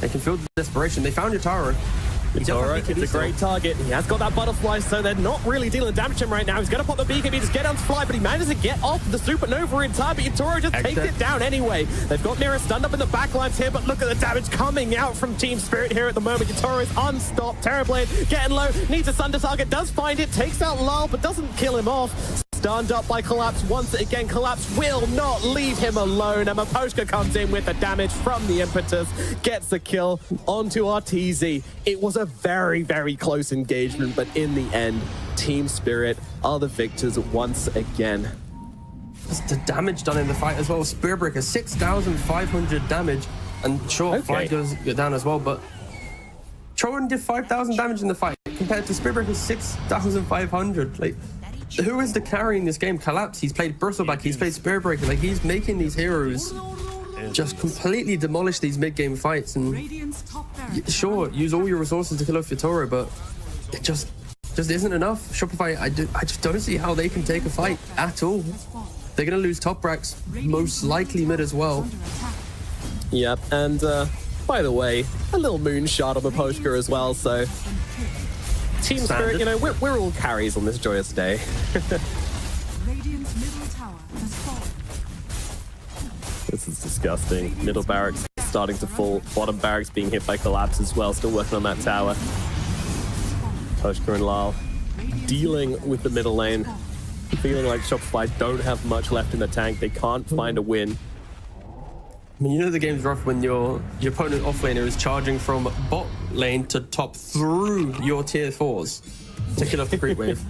can feel the desperation. They found Yatoro. Toro, it's a great target. He has got that butterfly, so they're not really dealing damage to him right now. He's going to pop the BKB, just get down to Fly, but he manages to get off the Supernova in time, but Toro just takes it down anyway. They've got Mira stunned up in the backlines here, but look at the damage coming out from Team Spirit here at the moment. Toro is unstopped. Terrorblade getting low, needs a Sunder target, does find it, takes out Lal, but doesn't kill him off. Stunned up by Collapse once again. Collapse will not leave him alone. And Miposhka comes in with the damage from the Impetus, gets the kill onto Arteezy. It was a very, very close engagement, but in the end, Team Spirit are the victors once again. The damage done in the fight as well. Spirit Breaker, 6,500 damage. And sure, Fly goes down as well, but Trowan did 5,000 damage in the fight compared to Spirit Breaker's 6,500. Like, who is the carry in this game? Collapse. He's played Bristleback. He's played Spirit Breaker. Like, he's making these heroes just completely demolish these mid-game fights. And sure, use all your resources to kill off your Toro, but it just isn't enough. Shopify, I just don't see how they can take a fight at all. They're going to lose top racks, most likely mid as well. Yep, and by the way, a little moonshot on the Miposhka as well, so Team Spirit, you know, we're all carries on this joyous day. Radiant's middle tower has fallen. This is disgusting. Middle barracks starting to fall. Bottom barracks being hit by Collapse as well. Still working on that tower. Miposhka and Lal dealing with the middle lane. Feeling like Shopify don't have much left in the tank. They can't find a win. I mean, you know the game's rough when your opponent offlaner is charging from bot lane to top through your tier 4s to kill off the creep wave.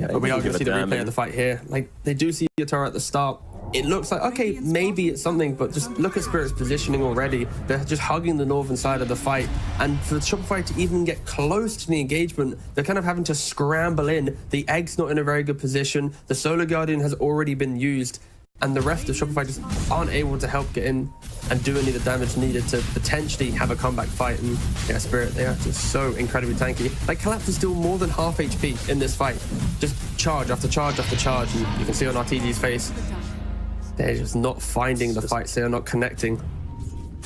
Yeah, but we are going to see the replay of the fight here. Like, they do see Yatoro at the start. It looks like, okay, maybe it's something, but just look at Spirit's positioning already. They're just hugging the northern side of the fight. And for Shopify to even get close to the engagement, they're kind of having to scramble in. The Egg's not in a very good position. The Solar Guardian has already been used. And the rest of Shopify just aren't able to help get in and do any of the damage needed to potentially have a comeback fight. And yeah, Spirit, they are just so incredibly tanky. Like, Collapse is still more than half HP in this fight. Just charge after charge after charge. And you can see on Arteezy's face, They're just not finding the fights. They're not connecting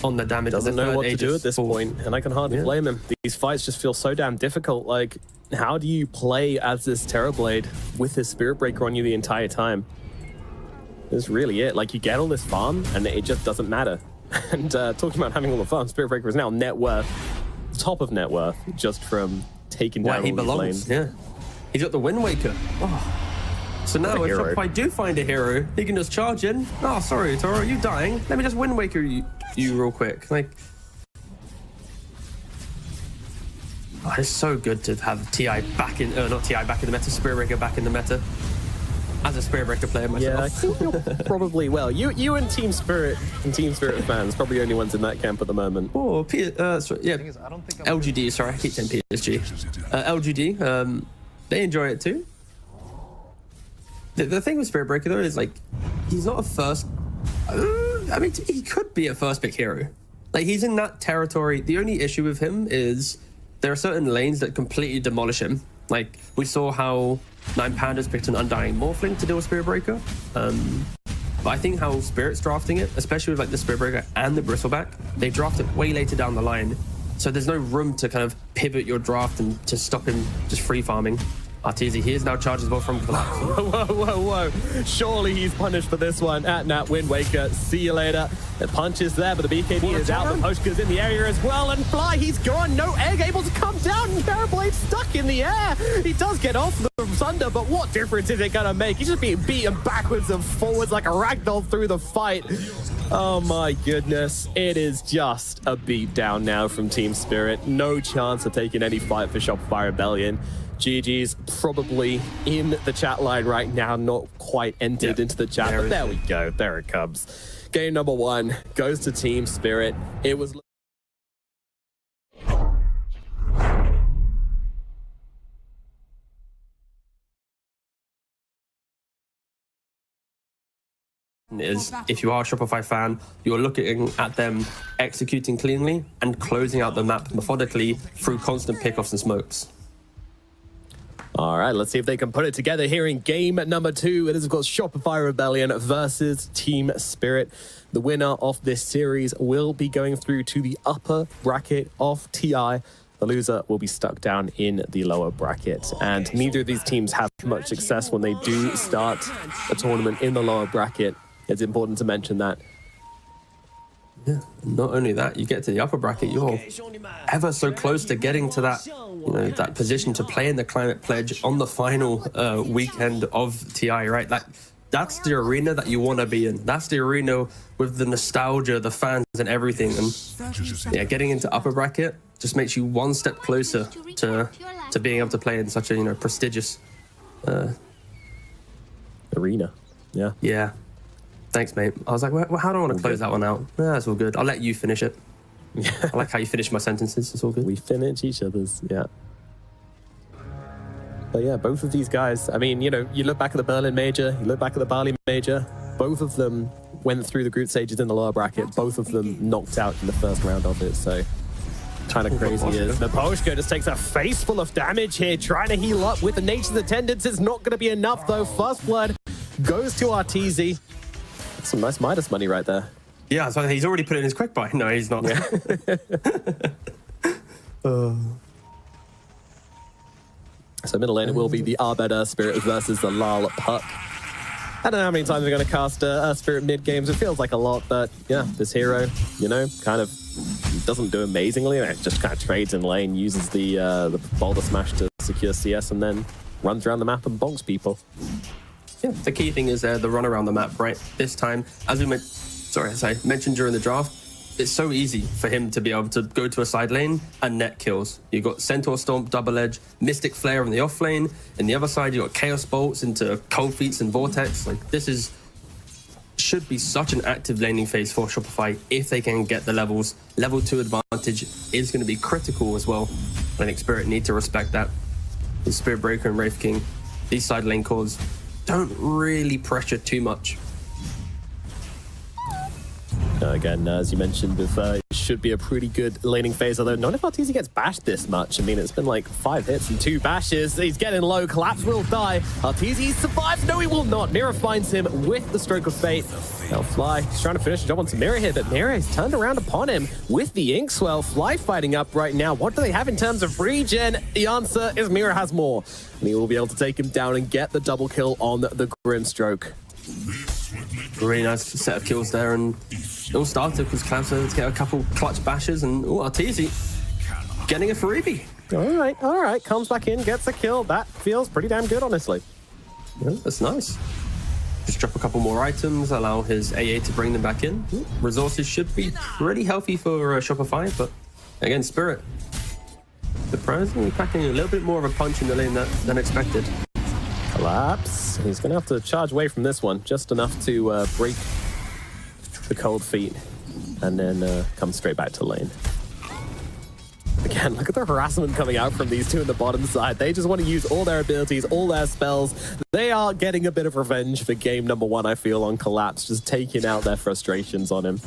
on the damage. Doesn't know what to do at this Full. point, and I can hardly blame him. These fights just feel so damn difficult. Like, how do you play as this Terrorblade with his Spirit Breaker on you the entire time? That's really it. Like, you get all this farm, and it just doesn't matter. And talking about having all the farm, Spirit Breaker is now net worth, top of net worth, just from taking down Where he all these belongs. lanes. Yeah, he's got the Wind Waker. Oh. So now if hero. Shopify do find a hero, he can just charge in. Oh, sorry, Toro, you dying? Let me just Wind Waker you real quick. Like, oh, it's so good to have TI back in, not TI back in the meta, Spirit Breaker back in the meta. As a Spirit Breaker player myself. Yeah, I think you're probably, well, you and Team Spirit fans, probably the only ones in that camp at the moment. Oh, sorry, yeah, LGD, sorry, I keep saying PSG. LGD, they enjoy it too. The thing with Spirit Breaker though is like, he's not a first, I mean, he could be a first pick hero. Like, he's in that territory. The only issue with him is there are certain lanes that completely demolish him. Like, we saw how 9 Pandas picked an Undying Morphling to deal with Spirit Breaker. But I think how Spirit's drafting it, especially with like the Spirit Breaker and the Bristleback, they draft it way later down the line. So there's no room to kind of pivot your draft and to stop him just free farming. Arteezy, he is now charged as well from collapse. Whoa. Surely he's punished for this one. At Nat Wind Waker, see you later. The punch is there, but the BKB is out. The Poshka's in the area as well. And Fly, he's gone. No egg able to come down. And Terrorblade stuck in the air. He does get off the Thunder, but what difference is it going to make? He's just being beaten backwards and forwards like a ragdoll through the fight. Oh my goodness. It is just a beatdown now from Team Spirit. No chance of taking any fight for Shopify Rebellion. GG's probably in the chat line right now, not quite entered into the chat, but there we go. There it comes. Game number 1 goes to Team Spirit. It was... is if you are a Shopify fan, you're looking at them executing cleanly and closing out the map methodically through constant pickoffs and smokes. All right, let's see if they can put it together here in game number 2. It is, of course, Shopify Rebellion versus Team Spirit. The winner of this series will be going through to the upper bracket of TI. The loser will be stuck down in the lower bracket. And neither of these teams have much success when they do start a tournament in the lower bracket. It's important to mention that. Yeah, not only that, you get to the upper bracket, you're ever so close to getting to that, you know, that position to play in the Climate Pledge on the final weekend of TI, right? That's the arena that you want to be in. That's the arena with the nostalgia, the fans and everything. And yeah, getting into upper bracket just makes you one step closer to being able to play in such a, you know, prestigious arena. Yeah. Yeah. Thanks, mate. I was like, well, how do I want to close that one out? Yeah, that's all good. I'll let you finish it. I like how you finish my sentences. It's all good. We finish each other's, yeah. But yeah, both of these guys, I mean, you know, you look back at the Berlin Major, you look back at the Bali Major, both of them went through the group stages in the lower bracket. Both of them knocked out in the first round of it, so kind of crazy is. The Poshka just takes a face full of damage here, trying to heal up with the Nature's Attendants. It's not going to be enough, though. First blood goes to Arteezy. Some nice Midas money right there. Yeah, so he's already put in his quick buy. No, he's not. Yeah. So middle lane, it will be the Arbiter Spirit versus the Lal Puck. I don't know how many times we're going to cast Spirit mid games. It feels like a lot, but yeah, this hero, you know, kind of doesn't do amazingly. It just kind of trades in lane, uses the Boulder Smash to secure CS, and then runs around the map and bonks people. Yeah, the key thing is the run around the map, right? This time, as I mentioned during the draft, it's so easy for him to be able to go to a side lane and net kills. You've got Centaur Stomp, Double Edge, Mystic Flare on the off lane. And the other side, you've got Chaos Bolts into Cold Feets and Vortex. Like, this should be such an active laning phase for Shopify if they can get the levels. Level 2 advantage is going to be critical as well. I think Spirit need to respect that. With Spirit Breaker and Wraith King, these side lane calls don't really pressure too much. Again, as you mentioned before, it should be a pretty good laning phase, although not if Arteezy gets bashed this much. I mean, it's been like 5 hits and 2 bashes. He's getting low. Collapse will die. Arteezy survives. No, he will not. Mira finds him with the stroke of fate. Now Fly is trying to finish the job on some Mira here, but Mira is turned around upon him with the Inkswell. Fly fighting up right now. What do they have in terms of regen? The answer is Mira has more, and he will be able to take him down and get the double kill on the Grimstroke. Really nice set of kills there, and it all started because Collapse able to get a couple clutch bashes, and Arteezy getting a freebie. All right. Comes back in, gets a kill. That feels pretty damn good, honestly. Yeah, that's nice. Just drop a couple more items, allow his AA to bring them back in. Resources should be pretty healthy for Shopify, but again, Spirit surprisingly packing a little bit more of a punch in the lane than expected. Collapse. He's going to have to charge away from this one, just enough to break the cold feet, and then come straight back to lane. Again, look at the harassment coming out from these two in the bottom side. They just want to use all their abilities, all their spells. They are getting a bit of revenge for game number 1, I feel, on Collapse, just taking out their frustrations on him.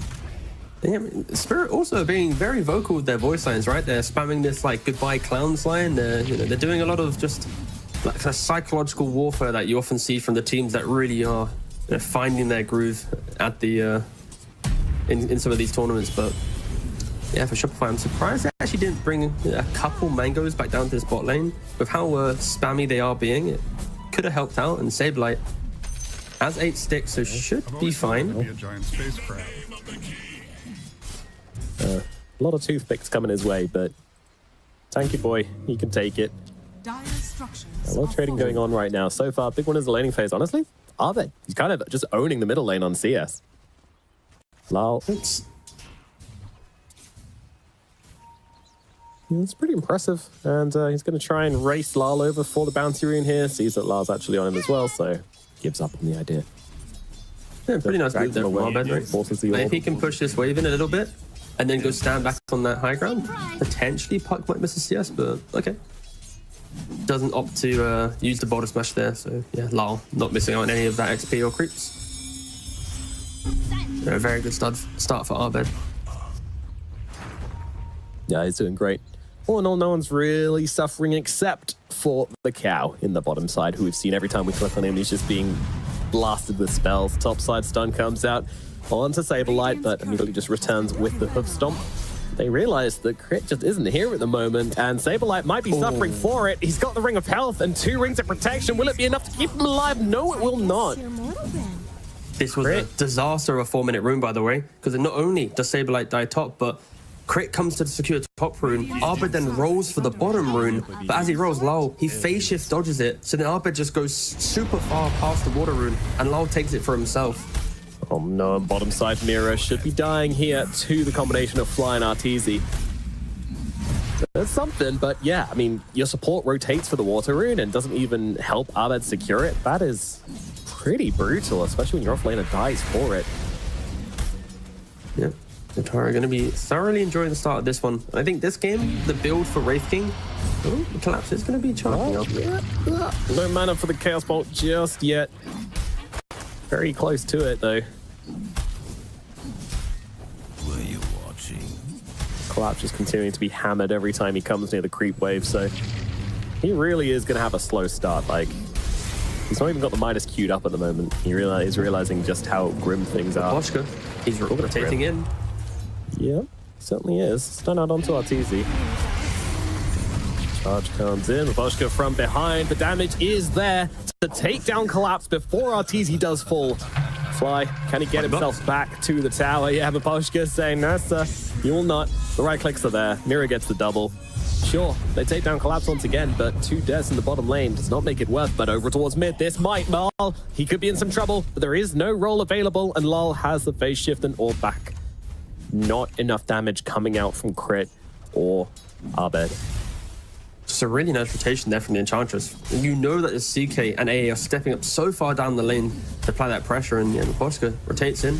Yeah, Spirit also being very vocal with their voice lines, right? They're spamming this like goodbye clowns line. They're doing a lot of just like kind of psychological warfare that you often see from the teams that really are finding their groove at the in some of these tournaments. But yeah, for Shopify, I'm surprised they actually didn't bring a couple mangoes back down to this bot lane. With how spammy they are being, it could have helped out. And Saberlight has 8 sticks, so should be fine. Be a giant space crab. A lot of toothpicks coming his way, but Tanky Boy, he can take it. Dire structures A lot of trading going on right now. So far, big one is the laning phase. Honestly, Arbed, he's kind of just owning the middle lane on CS. Lal. It's pretty impressive. And he's going to try and race Lal over for the bounty rune here. Sees that Lal's actually on him as well, so gives up on the idea. Yeah, pretty nice move there from Arbed, right? If he can push this wave in a little bit and then go stand back on that high ground, potentially Puck might miss a CS, but okay. Doesn't opt to use the border smash there, so yeah, Lal not missing out on any of that XP or creeps. A very good start for Arbed. Yeah, he's doing great. All in all, no one's really suffering except for the cow in the bottom side, who we've seen every time we click on him, he's just being blasted with spells. Top side stun comes out onto Saberlight, but immediately just returns with the hoof stomp. They realize that Crit just isn't here at the moment, and Saberlight might be suffering for it. He's got the Ring of Health and 2 rings of protection. Will it be enough to keep him alive? No, it will not. This was a disaster of a 4-minute rune, by the way, because not only does Saberlight die top, but Crit comes to the secure top rune. Arbed then rolls for the bottom rune, but as he rolls, Lal, he phase shift dodges it, so then Arbed just goes super far past the water rune, and Lal takes it for himself. Oh no, and bottom side Mira should be dying here to the combination of Fly and Arteezy. There's something, but yeah, I mean, your support rotates for the water rune and doesn't even help Arbed secure it. That is pretty brutal, especially when your offlaner dies for it. Yeah, Natara going to be thoroughly enjoying the start of this one. I think this game, the build for Wraith King, the Collapse is going to be charging up. No mana for the Chaos Bolt just yet. Very close to it, though. Were you watching? Collapse just continuing to be hammered every time he comes near the creep wave, so he really is going to have a slow start. Like, he's not even got the Midas queued up at the moment. He's realizing just how grim things are. Boschka, he's rotating in. Yeah, certainly is. Stun out onto Arteezy. Charge comes in. Boschka from behind. The damage is there to take down Collapse before Arteezy does fall. Fly, can he get himself back to the tower? Yeah, but Boschka saying, no, sir, you will not. The right clicks are there. Mira gets the double. Sure, they take down Collapse once again, but 2 deaths in the bottom lane does not make it worth. But over towards mid, this might Lal. He could be in some trouble, but there is no roll available, and Lal has the phase shift and all back. Not enough damage coming out from Crit or Arbed. Just a really nice rotation there from the Enchantress. You know that the CK and AA are stepping up so far down the lane to apply that pressure, and yeah, Boschka rotates in,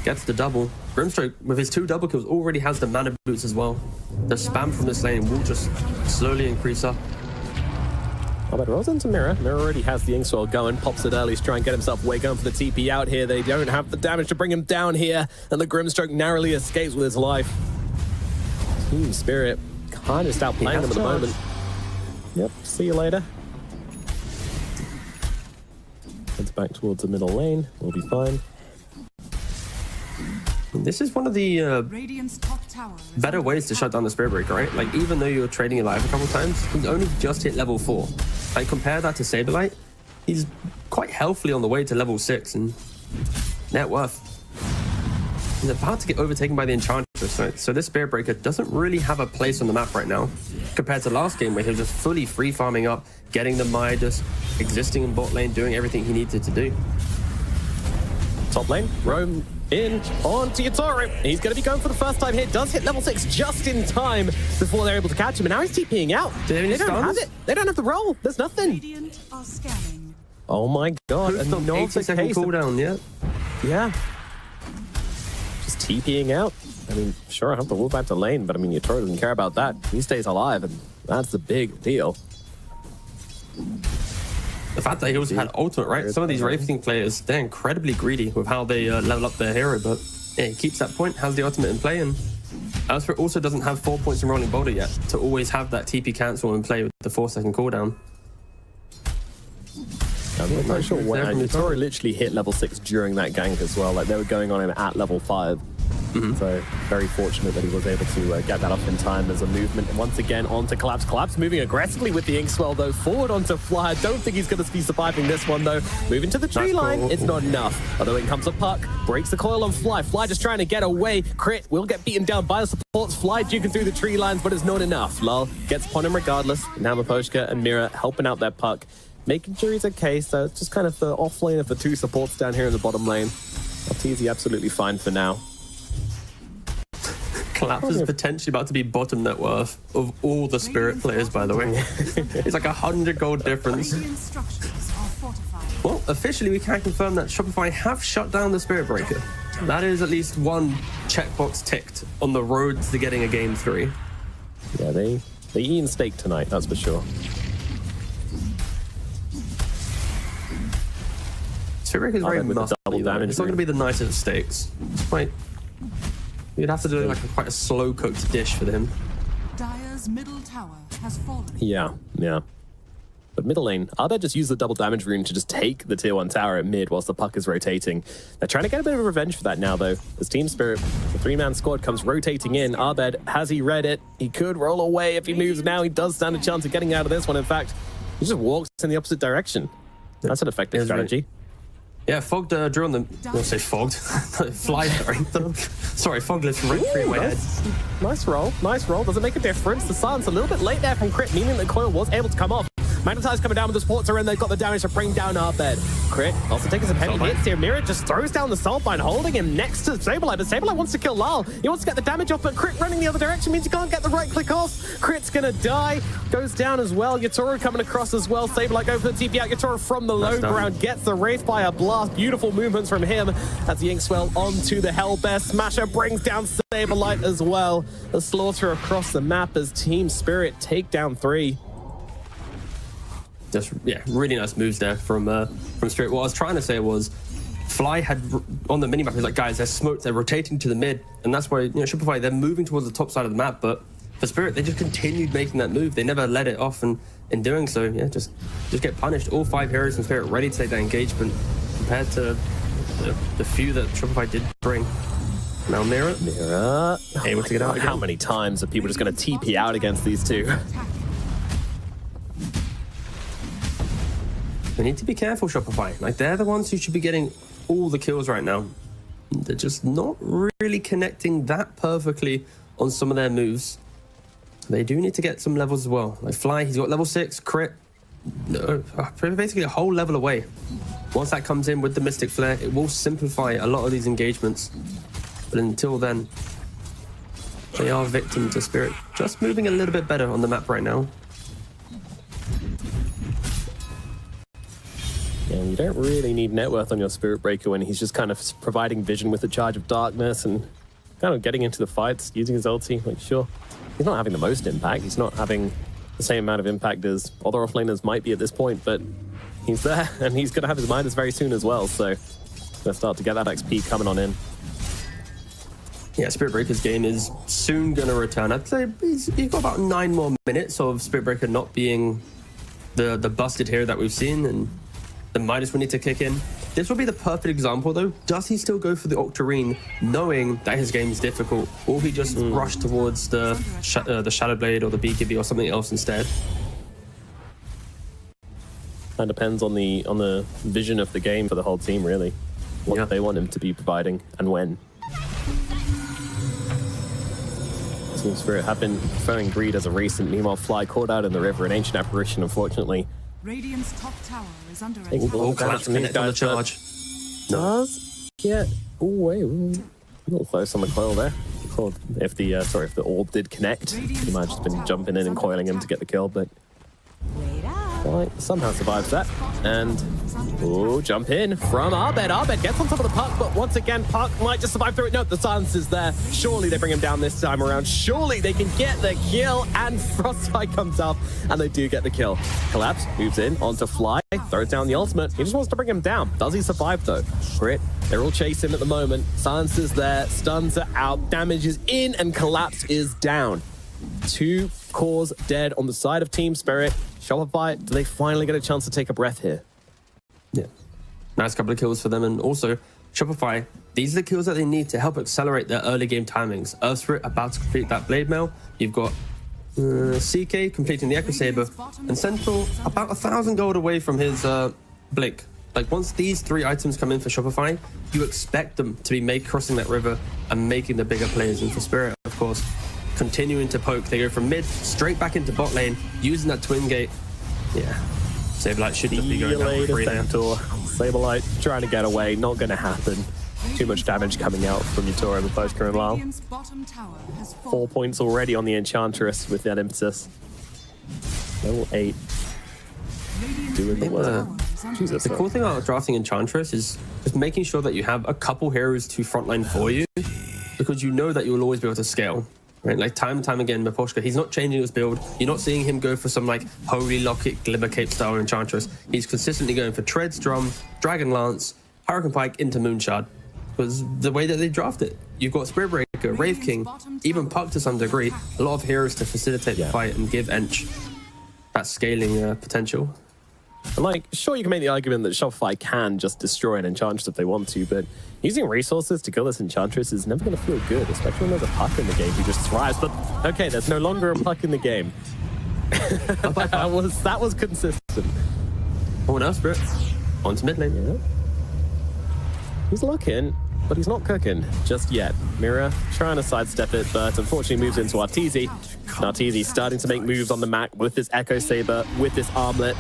gets the double. Grimstroke, with his 2 double kills, already has the mana boots as well. The spam from this lane will just slowly increase up. But rolls into Mirror. Mirror already has the Inkswell going, pops it early to try and get himself away, going for the TP out here. They don't have the damage to bring him down here, and the Grimstroke narrowly escapes with his life. Team Spirit kind of just outplaying them at the moment. Yep, see you later. Heads back towards the middle lane. We'll be fine. This is one of the Radiant's top tower is better under ways to attack. shut down the Spirit Breaker, right? Like, even though you're trading your life a couple times, he's only just hit level 4. Like, compare that to Saberlight, he's quite healthily on the way to level 6 and net worth. He's about to get overtaken by the Enchantress, right? So this Spirit Breaker doesn't really have a place on the map right now, compared to last game where he was just fully free farming up, getting the Midas, existing in bot lane, doing everything he needed to do. Top lane, roam in onto Yatoro. He's going to be going for the first time here. Does hit level 6 just in time before they're able to catch him. And now he's TPing out. Do they have any They don't have stuns? it. They don't have the roll. There's nothing. Radiant are scanning. Oh my god. Boost on 80-second cooldown, yeah. Yeah. Just TPing out. I mean, sure, I have to move back to lane, but I mean, Yatoro doesn't care about that. He stays alive, and that's the big deal. The fact that he also had ultimate, right? Some of these Wraithing players, they're incredibly greedy with how they level up their hero, but yeah, he keeps that point, has the ultimate in play, and Elsewhere also doesn't have 4 points in Rolling Boulder yet to always have that TP cancel and play with the 4-second cooldown. I'm not sure when. Yatoro literally hit level 6 during that gank as well. Like, they were going on him at level 5. So very fortunate that he was able to get that up in time as a movement. And once again onto Collapse. Collapse moving aggressively with the Inkswell though. Forward onto Fly. I don't think he's going to be surviving this one though. Moving to the tree line. It's not enough. Although in comes a puck. Breaks the coil on Fly. Fly just trying to get away. Crit will get beaten down by the supports. Fly juking through the tree lines, but it's not enough. Lul gets upon him regardless. Now Maposhka and Mira helping out their puck. Making sure he's okay. So it's just kind of the off lane of the two supports down here in the bottom lane. Arteezy absolutely fine for now. Collapse is potentially about to be bottom net worth of all the Spirit players, by the way. It's like 100 gold difference. Radiant structures are fortified. Well, officially we can confirm that Shopify have shut down the Spirit Breaker. That is at least one checkbox ticked on the road to getting a game 3. Yeah, they eat steak tonight, that's for sure. Spirit Breaker is very with the muscly, double though. damage It's not going to be the nicest steaks. It's quite... You'd have to do like quite a slow cooked dish for him. Dire's middle tower has fallen. Yeah. But middle lane, Arbed just used the double damage rune to just take the tier 1 tower at mid whilst the puck is rotating. They're trying to get a bit of revenge for that now though. As Team Spirit, the 3-man squad comes rotating in. Arbed, has he read it? He could roll away if he moves now. He does stand a chance of getting out of this one. In fact, he just walks in the opposite direction. That's an effective strategy. Yeah, Fogged drew on the... I'll say Fogged. Fly, sorry, Fogged lifts right through my head. Nice roll. Doesn't make a difference. The silence a little bit late there from Crit, meaning the coil was able to come off. Magnetize coming down with the supports are in. They've got the damage to bring down Arbed. Crit also taking some heavy hits here. Mira just throws down the Soulbind, holding him next to Saberlight. But Saberlight wants to kill Lul. He wants to get the damage off, but Crit running the other direction means he can't get the right click off. Crit's gonna die. Goes down as well. Yatoro coming across as well. Saberlight going for the TP out. Yatoro from the low ground gets the Wraith by a blast. Beautiful movements from him as the Inkswell onto the Hellbear. Smasher brings down Saberlight as well. The slaughter across the map as Team Spirit take down 3. Just, yeah, really nice moves there from Spirit. What I was trying to say was Fly had on the minimap, he was like, guys, they're smoked, they're rotating to the mid, and that's why, you know, Shopify, they're moving towards the top side of the map, but for Spirit, they just continued making that move. They never let it off, and in doing so, yeah, just get punished. All 5 heroes from Spirit ready to take that engagement compared to the few that Shopify did bring. Now Mira able to get out again. How many times are people just going to TP out against these two? They need to be careful, Shopify. Like, they're the ones who should be getting all the kills right now. They're just not really connecting that perfectly on some of their moves. They do need to get some levels as well. Like Fly, he's got level 6, Crit. Basically a whole level away. Once that comes in with the Mystic Flare, it will simplify a lot of these engagements. But until then, they are victim to Spirit. Just moving a little bit better on the map right now. Yeah, you don't really need net worth on your Spirit Breaker when he's just kind of providing vision with the Charge of Darkness and kind of getting into the fights, using his ulti. Like, sure, he's not having the most impact. He's not having the same amount of impact as other offlaners might be at this point, but he's there, and he's going to have his Midas very soon as well, so going to start to get that XP coming on in. Yeah, Spirit Breaker's game is soon going to return. I'd say he's got about 9 more minutes of Spirit Breaker not being the busted hero that we've seen, and the Midas will need to kick in. This will be the perfect example, though. Does he still go for the Octarine, knowing that his game is difficult, or he just rush towards the Shadow Blade or the BKB or something else instead? That depends on the vision of the game for the whole team, really. What they want him to be providing and when. Team Spirit have been preferring Greed as a recent. Meanwhile, Fly caught out in the river, an ancient apparition, unfortunately. Radiant's top tower is under Taking attack. all the damage from these on the guys, charge. does get away. A little close on the coil there. If the orb did connect, he might have just been jumping in and coiling him to get the kill, but Fly somehow survives that. And jump in from Abed. Abed gets on top of the puck, but once again, puck might just survive through it. No, the silence is there. Surely they bring him down this time around. Surely they can get the kill, and Frostbite comes up, and they do get the kill. Collapse moves in onto Fly, throws down the ultimate. He just wants to bring him down. Does he survive though? Crit. They're all chasing at the moment. Silence is there. Stuns are out. Damage is in, and Collapse is down. 2 cores dead on the side of Team Spirit. Shopify, do they finally get a chance to take a breath here? Yeah. Nice couple of kills for them. And also, Shopify, these are the kills that they need to help accelerate their early game timings. Earth Spirit about to complete that Blade Mail. You've got CK completing the Echo Saber. And Central about 1,000 gold away from his Blink. Like, once these 3 items come in for Shopify, you expect them to be crossing that river and making the bigger plays. And for Spirit, of course, continuing to poke. They go from mid straight back into bot lane, using that twin gate. Yeah. Saberlight should just be going down for free there. Saberlight trying to get away, not going to happen. Too much damage coming out from Yutora and the post current Lyle. Radiant's bottom tower has 4 points already on the Enchantress with that emphasis. Level 8. Doing the work. Jesus. The cool thing about drafting Enchantress is just making sure that you have a couple heroes to frontline for you, because you know that you will always be able to scale. Right, like time and time again, Miposhka, he's not changing his build. You're not seeing him go for some like Holy Locket, Glimmer Cape style Enchantress. He's consistently going for Treads, Drum, Dragon Lance, Hurricane Pike into Moonshard. Because the way that they draft it, you've got Spirit Breaker, Wraith King, even Puck to some degree, a lot of heroes to facilitate the fight and give Ench that scaling potential. And like, sure, you can make the argument that Shopify can just destroy an Enchantress if they want to, but using resources to kill this Enchantress is never going to feel good, especially when there's a puck in the game who just thrives. But okay, there's no longer a puck in the game. that was consistent. Oh, now Spirit. On to mid lane. Yeah. He's looking, but he's not cooking just yet. Mira trying to sidestep it, but unfortunately moves into Arteezy. Arteezy starting to make moves on the map with this Echo Saber, with this armlet.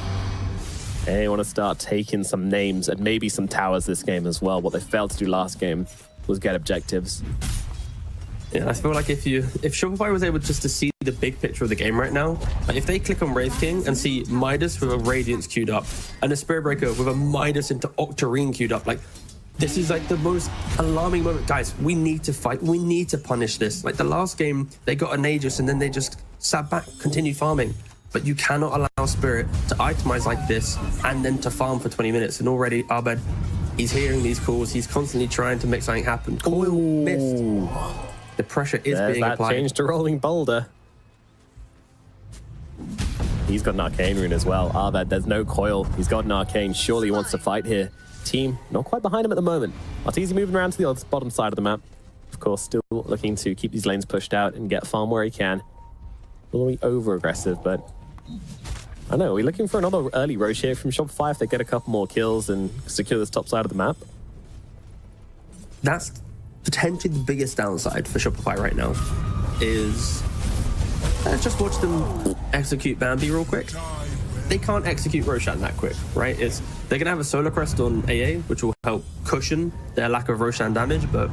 They want to start taking some names and maybe some towers this game as well. What they failed to do last game was get objectives. Yeah, I feel like if Shopify was able just to see the big picture of the game right now, like if they click on Wraith King and see Midas with a Radiance queued up and a Spirit Breaker with a Midas into Octarine queued up, like this is like the most alarming moment. Guys, we need to fight. We need to punish this. Like the last game, they got an Aegis and then they just sat back, continued farming. But you cannot allow Spirit to itemize like this and then to farm for 20 minutes. And already, Abed, he's hearing these calls. He's constantly trying to make something happen. Coil missed. The pressure is being applied. That changed to Rolling Boulder. He's got an Arcane Rune as well. Abed, there's no coil. He's got an Arcane. Surely he wants to fight here. Team not quite behind him at the moment. Arteezy moving around to the other bottom side of the map. Of course, still looking to keep these lanes pushed out and get farm where he can. A little over-aggressive, but I don't know. Are we looking for another early Roche here from Shopify if they get a couple more kills and secure this top side of the map? That's potentially the biggest downside for Shopify right now is just watch them execute Bambi real quick. They can't execute Roshan that quick, right? They're going to have a Solar Crest on AA, which will help cushion their lack of Roshan damage, but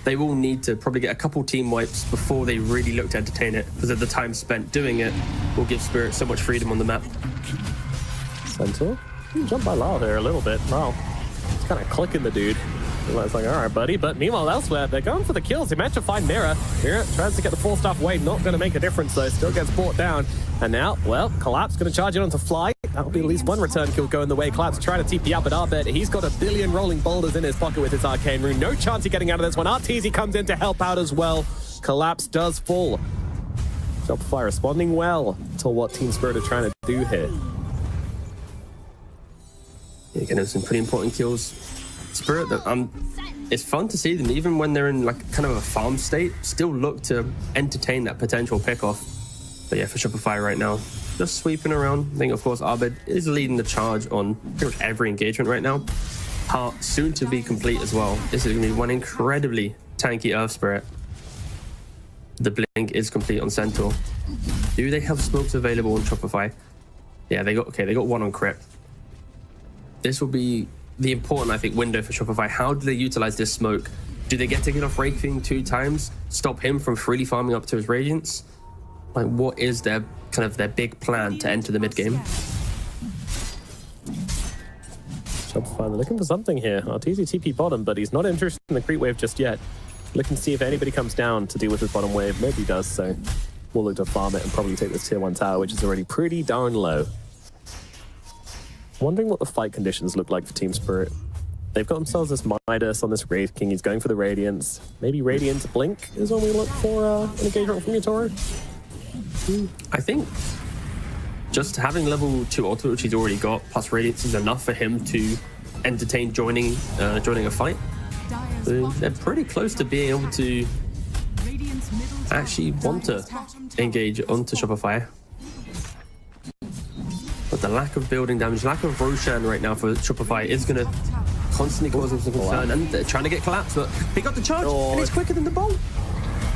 they will need to probably get a couple team wipes before they really look to entertain it, because of the time spent doing it will give Spirit so much freedom on the map. Centaur? Jump by Lyle here a little bit. Wow. It's kind of clicking the dude. It's like, all right, buddy. But meanwhile, elsewhere, they're going for the kills. They managed to find Mira. Mira tries to get the 4-star away. Not going to make a difference, though. Still gets brought down. And now, well, Collapse going to charge it onto Fly. That'll be at least one return kill going the way. Collapse trying to TP out, but Arbed, he's got a billion rolling boulders in his pocket with his Arcane Rune. No chance of getting out of this one. Arteezy comes in to help out as well. Collapse does fall. Shopify responding well to what Team Spirit are trying to do here. Yeah, again, some pretty important kills. Spirit, it's fun to see them, even when they're in like kind of a farm state, still look to entertain that potential pick-off. But yeah, for Shopify right now, just sweeping around. I think, of course, Arbed is leading the charge on pretty much every engagement right now. Heart soon to be complete as well. This is going to be one incredibly tanky Earth Spirit. The blink is complete on Centaur. Do they have smokes available on Shopify? Yeah, they got one on Crypt. This will be the important, I think, window for Shopify. How do they utilize this smoke? Do they get to get off Wraithing 2 times? Stop him from freely farming up to his Radiance? Like, what is their kind of their big plan to enter the mid game? Shopify, they're looking for something here. Arteezy TP bottom, but he's not interested in the creep wave just yet. Looking to see if anybody comes down to deal with his bottom wave. Maybe he does, so we'll look to farm it and probably take this tier 1 tower, which is already pretty darn low. Wondering what the fight conditions look like for Team Spirit. They've got themselves this Midas on this Wraith King. He's going for the Radiance. Maybe Radiance Blink is when we look for an engagement from Yutoro. I think just having level 2 ultimate, which he's already got, plus Radiance is enough for him to entertain joining a fight. They're pretty close to being able to actually want to engage onto Shopify. But the lack of building damage, lack of Roshan right now for Shopify is going to constantly cause them some concern. And they're trying to get collapsed, but he got the charge, and he's quicker than the bolt.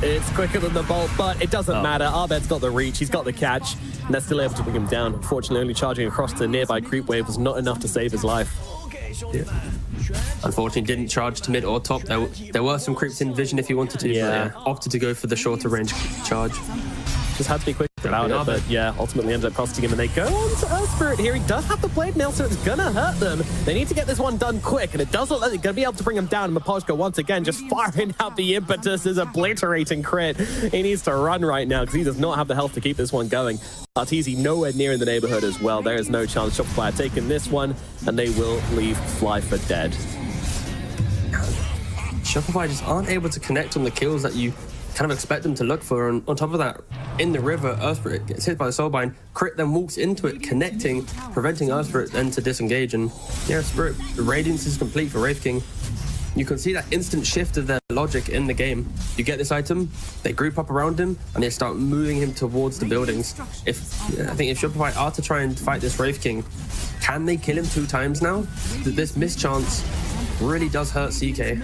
It's quicker than the bolt, but it doesn't matter. Arbed's got the reach, he's got the catch, and they're still able to bring him down. Unfortunately, only charging across the nearby creep wave was not enough to save his life. Yeah. Unfortunately, didn't charge to mid or top. There were some creeps in vision if he wanted to, but opted to go for the shorter range charge. Just had to be quick about it, but yeah, ultimately ended up costing him, and they go on to Earth Spirit here. He does have the blade nail, so it's gonna hurt them. They need to get this one done quick, and it does look like they're gonna be able to bring him down. And Maposhka once again just firing out the impetus, is obliterating crit. He needs to run right now because he does not have the health to keep this one going. Arteezy nowhere near in the neighborhood as well. There is no chance. Shopify are taking this one, and they will leave Fly for dead. Shopify just aren't able to connect on the kills that you kind of expect them to look for. And on top of that, in the river, Earth Spirit gets hit by the Soulbind. Crit then walks into it, connecting, preventing Earth Spirit then to disengage. And yeah, Spirit, the Radiance is complete for Wraith King. You can see that instant shift of their logic in the game. You get this item, they group up around him, and they start moving him towards the buildings. I think if Shopify are to try and fight this Wraith King, can they kill him 2 times now? This mischance really does hurt CK.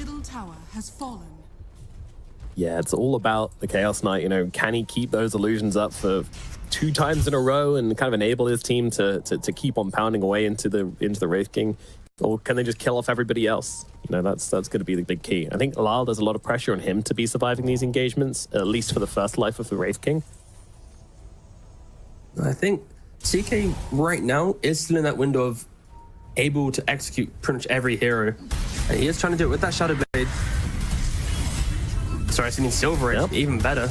Yeah, it's all about the Chaos Knight. You know, can he keep those illusions up for 2 times in a row and kind of enable his team to keep on pounding away into the Wraith King, or can they just kill off everybody else? You know, that's going to be the big key. I think Lyle, there's a lot of pressure on him to be surviving these engagements, at least for the first life of the Wraith King. I think CK right now is still in that window of able to execute pretty much every hero, and he is trying to do it with that Shadow Blade. Sorry, I seen Silver it, even better.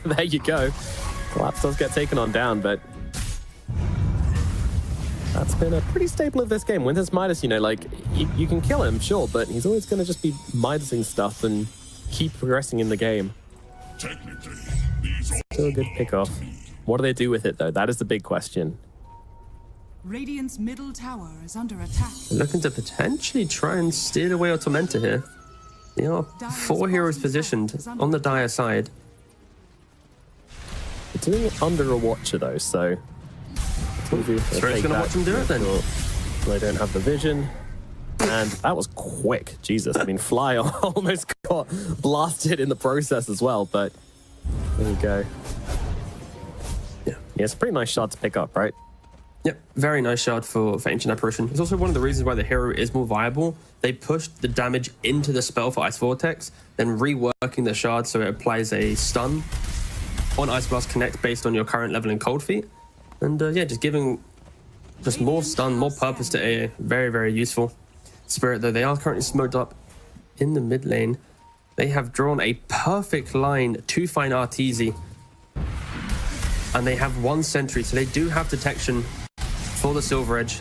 There you go. Collapse does get taken on down, but that's been a pretty staple of this game. With this Midas, you know, like, you can kill him, sure, but he's always going to just be Midasing stuff and keep progressing in the game. Still a good pick-off. What do they do with it, though? That is the big question. Radiant's middle tower is under attack. They're looking to potentially try and steal away or Tormentor here. There are 4 heroes positioned on the Dire side. They're doing it under a Watcher, though, so Spirit's going to watch them do it, then. They don't have the vision. And that was quick. Jesus, I mean, Fly almost got blasted in the process as well, but there you go. Yeah, it's a pretty nice shot to pick up, right? Yep, very nice shard for Ancient Apparition. It's also one of the reasons why the hero is more viable. They pushed the damage into the spell for Ice Vortex, then reworking the shard so it applies a stun on Ice Blast Connect based on your current level in Cold Feet. And yeah, just giving just more stun, more purpose to AA. Very, very useful. Spirit, though, they are currently smoked up in the mid lane. They have drawn a perfect line to find Arteezy. And they have one sentry, so they do have detection for the Silver Edge.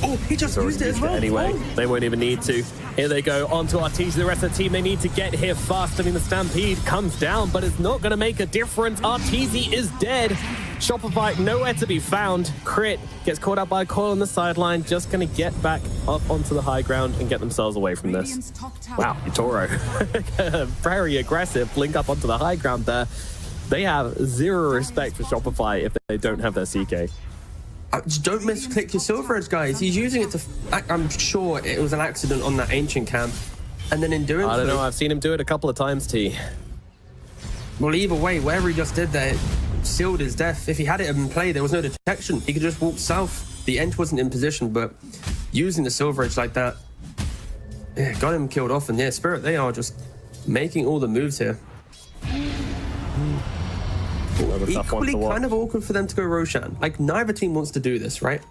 Oh, he just used it as well. Anyway, they won't even need to. Here they go, onto Arteezy. The rest of the team, they need to get here fast. I mean, the Stampede comes down, but it's not going to make a difference. Arteezy is dead. Shopify nowhere to be found. Crit gets caught out by a coil on the sideline, just going to get back up onto the high ground and get themselves away from this. Wow, Toro. Very aggressive. Blink up onto the high ground there. They have zero respect for Shopify if they don't have their CK. Just don't misclick your Silver Edge, guys. He's using it to... I'm sure it was an accident on that Ancient camp. And then in doing I don't know. I've seen him do it a couple of times, T. Well, either way, whatever he just did there sealed his death. If he had it in play, there was no detection. He could just walk south. The Ent wasn't in position, but using the Silver Edge like that, yeah, got him killed off. And yeah, Spirit, they are just making all the moves here. Equally kind of awkward for them to go Roshan. Like, neither team wants to do this, right?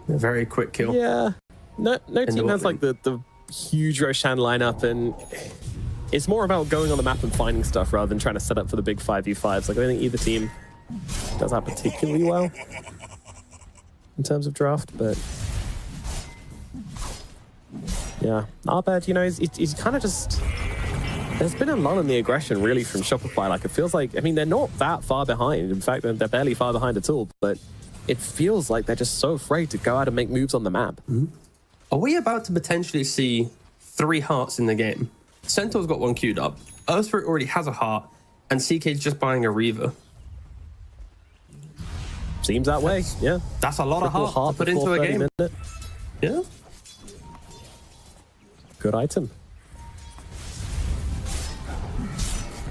A very quick kill. Yeah. No team has like the huge Roshan lineup, and it's more about going on the map and finding stuff rather than trying to set up for the big 5v5s. Like, I don't think either team does that particularly well in terms of draft, but yeah. Arbed, you know, he's kind of just... There's been a lull in the aggression, really, from Shopify. Like, it feels like, I mean, they're not that far behind. In fact, they're barely far behind at all. But it feels like they're just so afraid to go out and make moves on the map. Mm-hmm. Are we about to potentially see 3 hearts in the game? Centaur's got one queued up. Earthspirit already has a heart. And CK's just buying a Reaver. Seems that way, yeah. That's a lot of heart to put into a game. Yeah. Good item.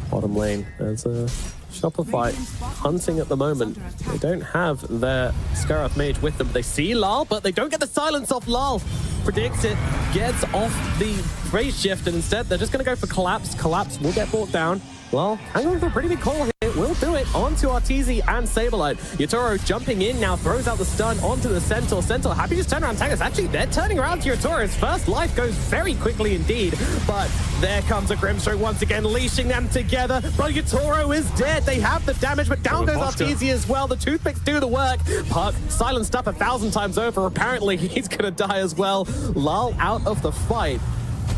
Bottom lane, there's a Shopify hunting at the moment. They don't have their Scarab Mage with them. They see Lal, but they don't get the silence off Lal. Predicts it, gets off the phase shift, and instead they're just going to go for Collapse. Collapse will get brought down. Well, hang on for a pretty big call here. Will do it onto Arteezy and Saberlight. Yatoro jumping in now, throws out the stun onto the Centaur. Centaur happy to turn around Tangus. Actually, they're turning around to Yatoro. His first life goes very quickly indeed. But there comes a Grimstroke once again, leashing them together. But Yatoro is dead. They have the damage, but down goes Arteezy as well. The toothpicks do the work. Puck silenced up 1,000 times over. Apparently, he's going to die as well. Lull out of the fight.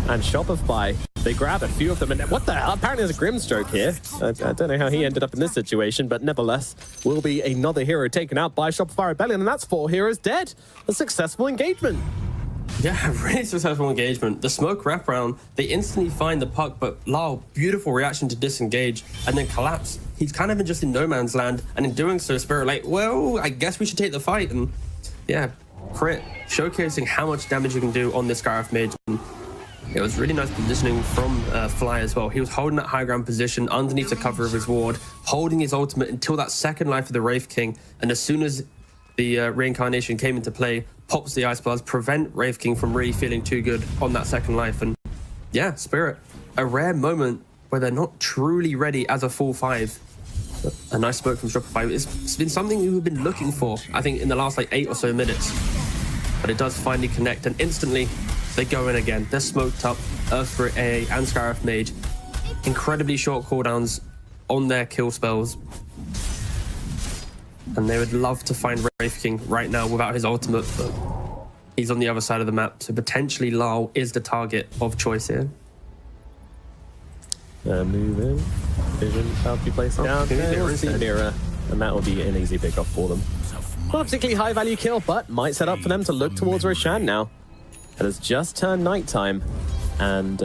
And Shopify, they grab a few of them. And what the hell? Apparently there's a Grimstroke here. I don't know how he ended up in this situation, but nevertheless, will be another hero taken out by Shopify Rebellion, and that's 4 heroes dead. A successful engagement. Yeah, really successful engagement. The smoke wraparound, they instantly find the puck, but Lal, beautiful reaction to disengage and then collapse. He's kind of been just in no man's land, and in doing so, Spirit like, well, I guess we should take the fight. And yeah, crit, showcasing how much damage you can do on this Scarab Mage. And it was really nice positioning from Fly as well. He was holding that high ground position underneath the cover of his ward, holding his ultimate until that second life of the Wraith King. And as soon as the reincarnation came into play, pops the Ice Blast, prevent Wraith King from really feeling too good on that second life. And yeah, Spirit, a rare moment where they're not truly ready as a full 5. A nice smoke from Shopify. It's been something we've been looking for, I think, in the last like 8 or so minutes. But it does finally connect, and instantly they go in again. They're smoked up. Earthspirit AA and Scarab Mage. Incredibly short cooldowns on their kill spells. And they would love to find Wraith King right now without his ultimate, but he's on the other side of the map. So potentially Lal is the target of choice here. Move in. Vision about to be placed down. Mirror, and that will be an easy pickoff for them. Not a particularly high value kill, but might set up for them to look towards Roshan now. It has just turned nighttime, and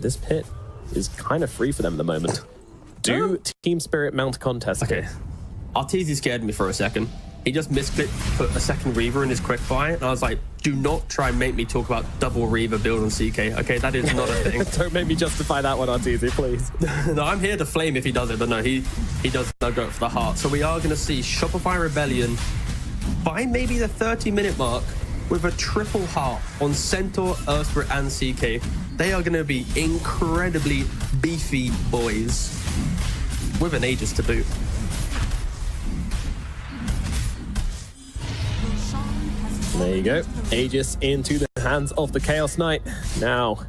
this pit is kind of free for them at the moment. Do Team Spirit mount contest? Okay. Arteezy scared me for a second. He just misclicked, put a second Reaver in his quick buy, and I was like, do not try and make me talk about double Reaver build on CK. Okay, that is not a thing. Don't make me justify that one, Arteezy, please. No, I'm here to flame if he does it, but no, he does not go for the heart. So we are going to see Shopify Rebellion by maybe the 30-minute mark with a triple heart on Centaur, Earthspirit, and CK. They are going to be incredibly beefy boys with an Aegis to boot. Roshan has There you go. Aegis into the hands of the Chaos Knight. Now,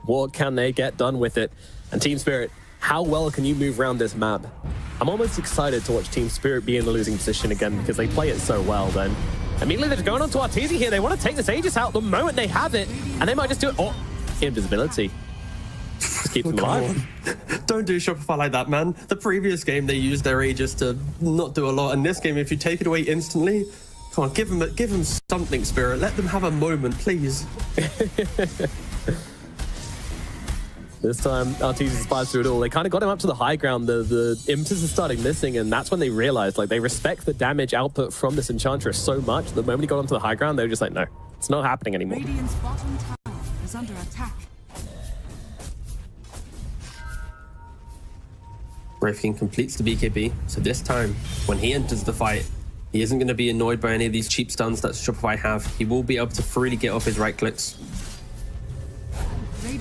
what can they get done with it? And Team Spirit, how well can you move around this map? I'm almost excited to watch Team Spirit be in the losing position again because they play it so well then. Immediately they're going on to Arteezy here. They want to take this Aegis out the moment they have it. And they might just do it. Oh, invisibility. Just keep them alive. Don't do Shopify like that, man. The previous game, they used their Aegis to not do a lot. In this game, if you take it away instantly, come on, give them something, Spirit. Let them have a moment, please. This time, Arteezy spies through it all. They kind of got him up to the high ground. The impetus is starting missing, and that's when they realized, like, they respect the damage output from this Enchantress so much. The moment he got onto the high ground, they were just like, no, it's not happening anymore. Radiant's bottom tower is under attack. Rifkin completes the BKB, so this time, when he enters the fight, he isn't going to be annoyed by any of these cheap stuns that Shopify have. He will be able to freely get off his right clicks.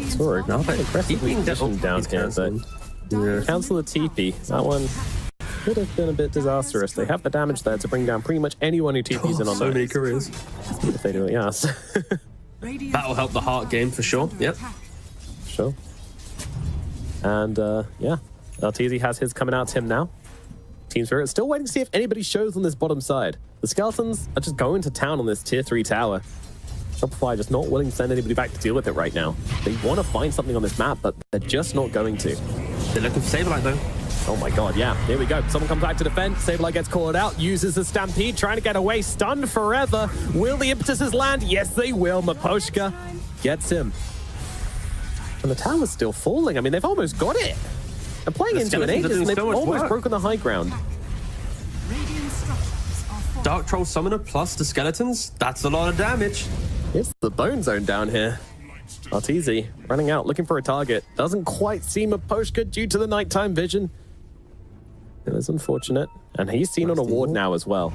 Sword, not aggressively positioned down here, but cancel the TP. That one could have been a bit disastrous. They have the damage there to bring down pretty much anyone who TPs in on so many careers. If they do it, yes. That'll help the heart game for sure. Yep. Sure. And yeah, Arteezy has his coming out to him now. Team Spirit still waiting to see if anybody shows on this bottom side. The Skeletons are just going to town on this tier 3 tower. Shopify just not willing to send anybody back to deal with it right now. They want to find something on this map, but they're just not going to. They're looking for Saberlight though. Oh my god, yeah. Here we go. Someone comes back to defend. Saberlight gets called out, uses the Stampede, trying to get away. Stunned forever. Will the impetuses land? Yes, they will. Miposhka gets him. And the tower's still falling. I mean, they've almost got it. They're playing into an Aegis, and they've almost broken the high ground. Dark Troll Summoner plus the Skeletons. That's a lot of damage. It's the Bone Zone down here. Arteezy running out, looking for a target. Doesn't quite see Miposhka due to the nighttime vision. It is unfortunate. And he's seen on a ward now as well.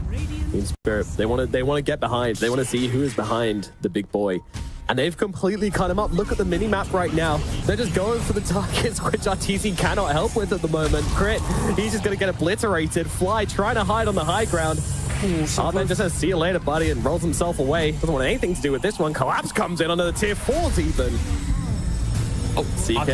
Team Spirit, they want to get behind. They want to see who is behind the big boy. And they've completely cut him up. Look at the mini-map right now. They're just going for the targets, which Arteezy cannot help with at the moment. Crit, he's just going to get obliterated. Fly trying to hide on the high ground. Arden just says, see you later, buddy, and rolls himself away. Doesn't want anything to do with this one. Collapse comes in under the tier 4s even. Oh, CK,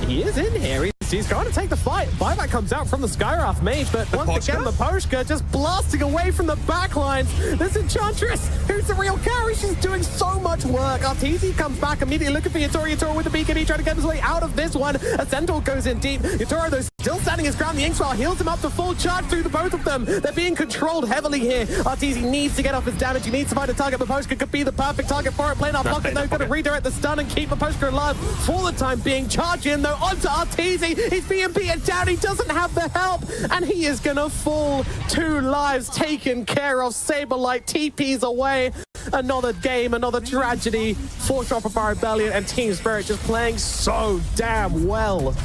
he is in here. He's going to take the fight. Buyback comes out from the Skywrath mage, but once again, Miposhka just blasting away from the backlines. This Enchantress, who's the real carry, she's doing so much work. Arteezy comes back immediately looking for Yatoro. Yatoro with the BKB trying to get his way out of this one. A Centaur goes in deep. Yatoro, though, still standing his ground. The Inkswell heals him up to full charge through the both of them. They're being controlled heavily here. Arteezy needs to get off his damage. He needs to find a target. Miposhka could be the perfect target for it. Playing our pocket, though, going to redirect the stun and keep Miposhka alive for the time being. Charge in, though, onto Arteezy. He's being beaten down. He doesn't have the help, and he is going to fall. 2 lives taken care of. Saberlight TPs away. Another game, another tragedy for Shopify Rebellion, and Team Spirit just playing so damn well.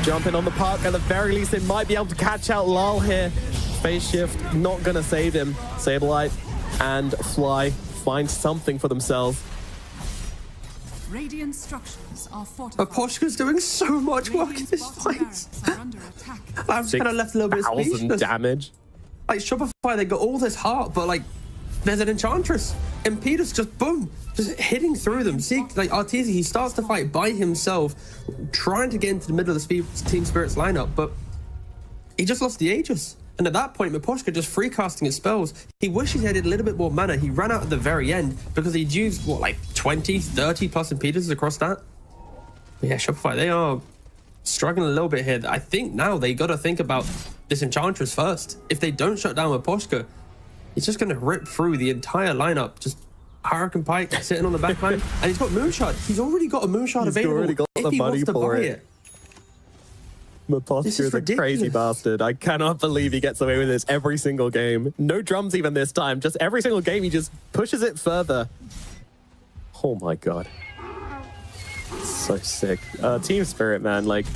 Jumping on the park, at the very least, they might be able to catch out Lal here. Phase shift, not going to save him. Saberlight and Fly find something for themselves. Radiant structures are fortified. Miposhka's doing so much work in this fight. I'm kind of left a little bit speechless. Damage. Like, Shopify, they got all this heart, but like, there's an Enchantress. And Peter's just boom, just hitting through them. See, like Arteezy, he starts to fight by himself, trying to get into the middle of the Team Spirit's lineup, but he just lost the Aegis. And at that point, Miposhka just free casting his spells. He wishes he had a little bit more mana. He ran out at the very end because he'd used, what, like 20, 30 plus impeders across that? But yeah, Shopify, they are struggling a little bit here. I think now they got to think about this Enchantress first. If they don't shut down Miposhka, he's just going to rip through the entire lineup. Just Hurricane Pike sitting on the back line. And he's got Moonshot. He's already got a Moonshot available. Already got if the he money wants to for buy it. Miposhka is a crazy bastard. I cannot believe he gets away with this every single game. No drums even this time. Just every single game, he just pushes it further. Oh my god. So sick. Team Spirit, man. Like,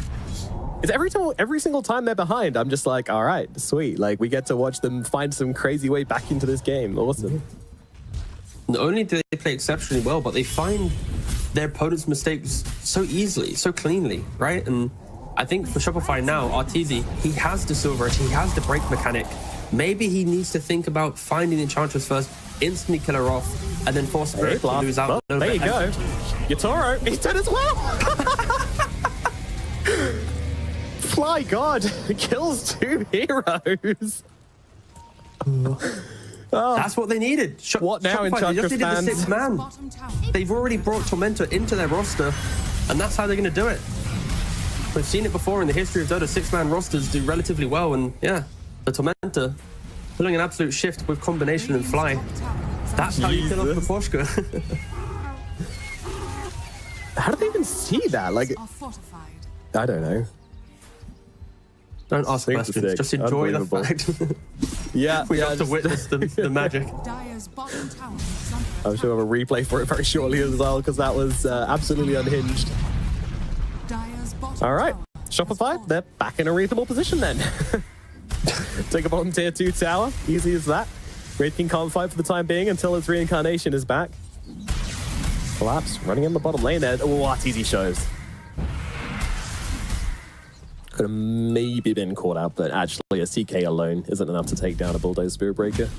it's every single time they're behind, I'm just like, all right, sweet. Like, we get to watch them find some crazy way back into this game. Awesome. Not only do they play exceptionally well, but they find their opponent's mistakes so easily, so cleanly, right? And I think for Shopify now, Arteezy, he has the Silver Edge, he has the break mechanic. Maybe he needs to think about finding the Enchantress first, instantly kill her off, and then force Spirit to lose out. Well, there you go. Yatoro, he's dead as well. Fly God kills 2 heroes. That's what they needed. What now, Shopify, they just needed the Enchantress 6th man. Bottom tower. They've already brought Tormentor into their roster, and that's how they're going to do it. We've seen it before in the history of Dota. 6-man rosters do relatively well, and yeah, the Tormentor pulling an absolute shift with combination and fly. That's how you kill off the Poshka. How did they even see that? Like, Are fortified. I don't know. Don't ask Super questions. sick. Just enjoy the Unbelievable. fact Yeah, we yeah, got to just- witness the magic. Dire's bottom tower is under I'm sure we'll have a replay for it very shortly as well, because that was absolutely unhinged. Dire's bottom All right, tower has Shopify, fallen. they're back in a reasonable position then. Take a bottom tier 2 tower, easy as that. Wraith King can't fight for the time being until its reincarnation is back. Collapse, running in the bottom lane there. Oh, that's easy shows. Could have maybe been caught out, but actually a CK alone isn't enough to take down a Bulldozer Spirit Breaker,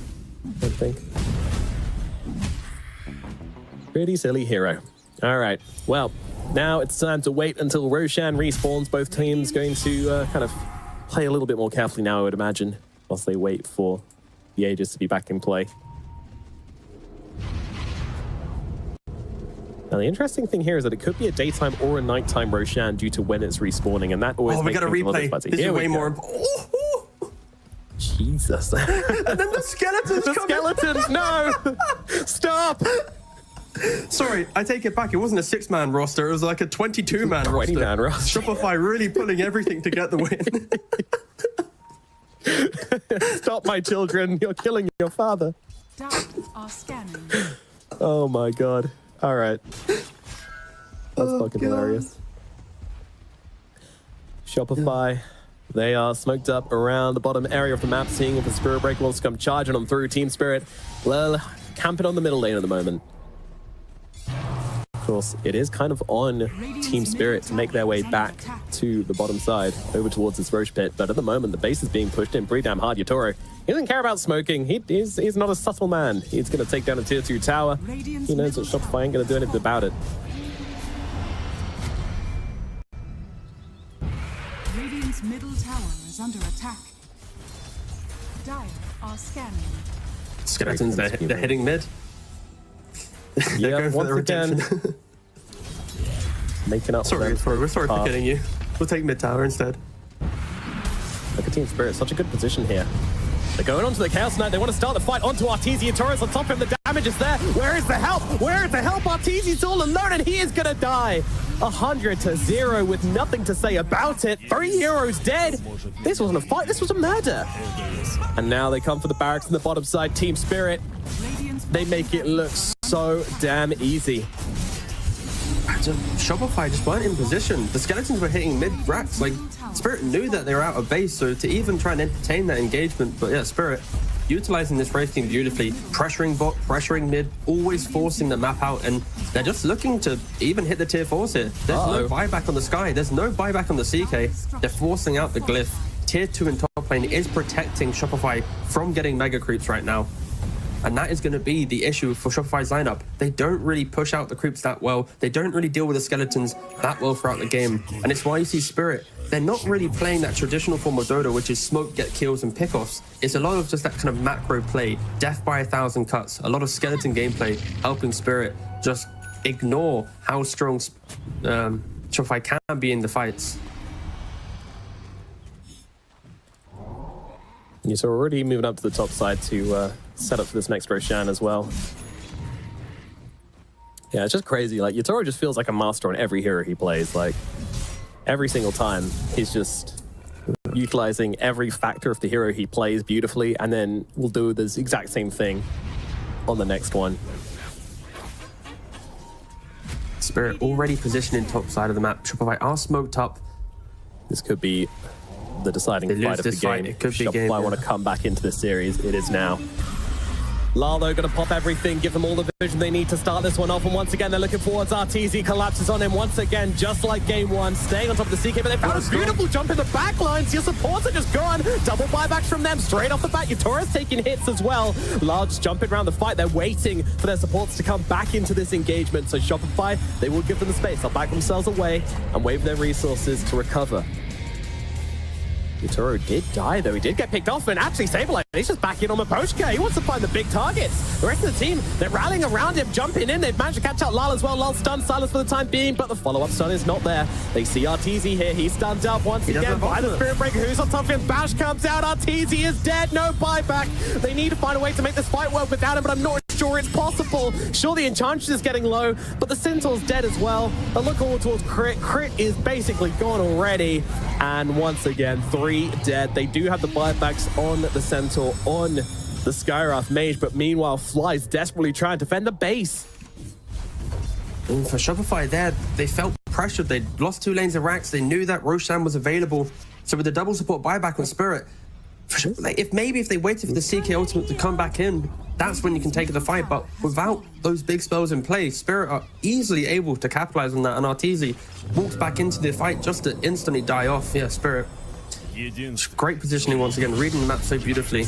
I think. Pretty silly hero. All right, well, now it's time to wait until Roshan respawns. Both teams going to kind of play a little bit more carefully now, I would imagine, whilst they wait for the Aegis to be back in play. Now, the interesting thing here is that it could be a daytime or a nighttime Roshan due to when it's respawning, and that always Oh, we makes got a things little bit replay. fuzzy. This is Here we way go. more important. Oh, Jesus. and then the skeletons The come in. skeletons, no! Stop! Sorry, I take it back. It wasn't a 6-man roster. It was like a 22-man roster. 20-man roster. Shopify really pulling everything to get the win. Stop, my children. You're killing your father. Dire's are scanning. Oh my god. All right. That's fucking hilarious. Shopify, they are smoked up around the bottom area of the map, seeing if the Spirit Breaker wants to come charging on through. Team Spirit, well, camping on the middle lane at the moment. Of course, it is kind of on Team Spirit to make their way back to the bottom side, over towards this Roche pit. But at the moment, the base is being pushed in pretty damn hard. Yatoro, he doesn't care about smoking. He's not a subtle man. He's going to take down a tier 2 tower. He knows that Shopify ain't going to do anything about it. Radiant's middle tower is under attack. Dire are scanning. Skeletons, they're hitting mid. Yeah, going for once the again, redemption. making up Sorry, for them. we're sorry for kidding you. We'll take mid tower instead. Look at Team Spirit, such a good position here. They're going onto the Chaos Knight. They want to start the fight onto Arteezy. Torres on top of him. The damage is there. Where is the help? Where is the help? Arteezy's all alone and he is going to die. 100-0 with nothing to say about it. 3 heroes dead. This wasn't a fight. This was a murder. And now they come for the barracks on the bottom side. Team Spirit, Radiant's they make it look so damn easy. Shopify just weren't in position. The skeletons were hitting mid racks. Like, Spirit knew that they were out of base, so to even try and entertain that engagement, but yeah, Spirit utilizing this Wraith King beautifully, pressuring bot, pressuring mid, always forcing the map out, and they're just looking to even hit the tier 4s here. There's no buyback on the Sky, there's no buyback on the CK. They're forcing out the Glyph. Tier 2 in top lane is protecting Shopify from getting mega creeps right now. And that is going to be the issue for Shopify's lineup. They don't really push out the creeps that well. They don't really deal with the skeletons that well throughout the game. And it's why you see Spirit, they're not really playing that traditional form of Dota, which is smoke, get kills, and pickoffs. It's a lot of just that kind of macro play, death by 1,000 cuts, a lot of skeleton gameplay, helping Spirit just ignore how strong Shopify can be in the fights. Yeah, so we're already moving up to the top side to set up for this next Roshan as well. Yeah, it's just crazy. Like, Yatoro just feels like a master on every hero he plays. Like, every single time, he's just utilizing every factor of the hero he plays beautifully, and then we'll do this exact same thing on the next one. Spirit already positioned in top side of the map. Shopify are smoked up. This could be the deciding They lose fight of the this fight, game. it could be Shopify game, want yeah. to come back into this series. It is now. Lalo going to pop everything, give them all the vision they need to start this one off. And once again, they're looking towards RTZ. Collapses on him once again, just like game one. Staying on top of the CK, but they found a beautiful jump in the back lines. Your supports are just gone. Double buybacks from them straight off the bat. Yatora's taking hits as well. Large jumping around the fight. They're waiting for their supports to come back into this engagement. So Shopify, they will give them the space. They'll back themselves away and wave their resources to recover. Yatoro did die, though. He did get picked off, and actually Saberlight, he's just back in on Maposhka. He wants to find the big targets. The rest of the team, they're rallying around him, jumping in. They've managed to catch out Lal as well. Lal stunned, silence for the time being, but the follow-up stun is not there. They see RTZ here. He's stunned up once again by the Spirit Breaker. Who's on top of him? Bash comes out. RTZ is dead. No buyback. They need to find a way to make this fight work without him, but I'm not sure it's possible. Sure, the Enchantress is getting low, but the Centaur's dead as well. A look all towards Crit. Crit is basically gone already. And once again, 3 dead. They do have the buybacks on the Centaur, on the Skywrath Mage, but meanwhile, Fly's desperately trying to defend the base. And for Shopify there, they felt pressured. They lost 2 lanes of racks. They knew that Roshan was available. So with the double support buyback on Spirit, if they waited for the CK ultimate to come back in, that's when you can take the fight. But without those big spells in play, Spirit are easily able to capitalize on that. And RTZ walks back into the fight just to instantly die off. Yeah, Spirit. Great positioning once again, reading the map so beautifully,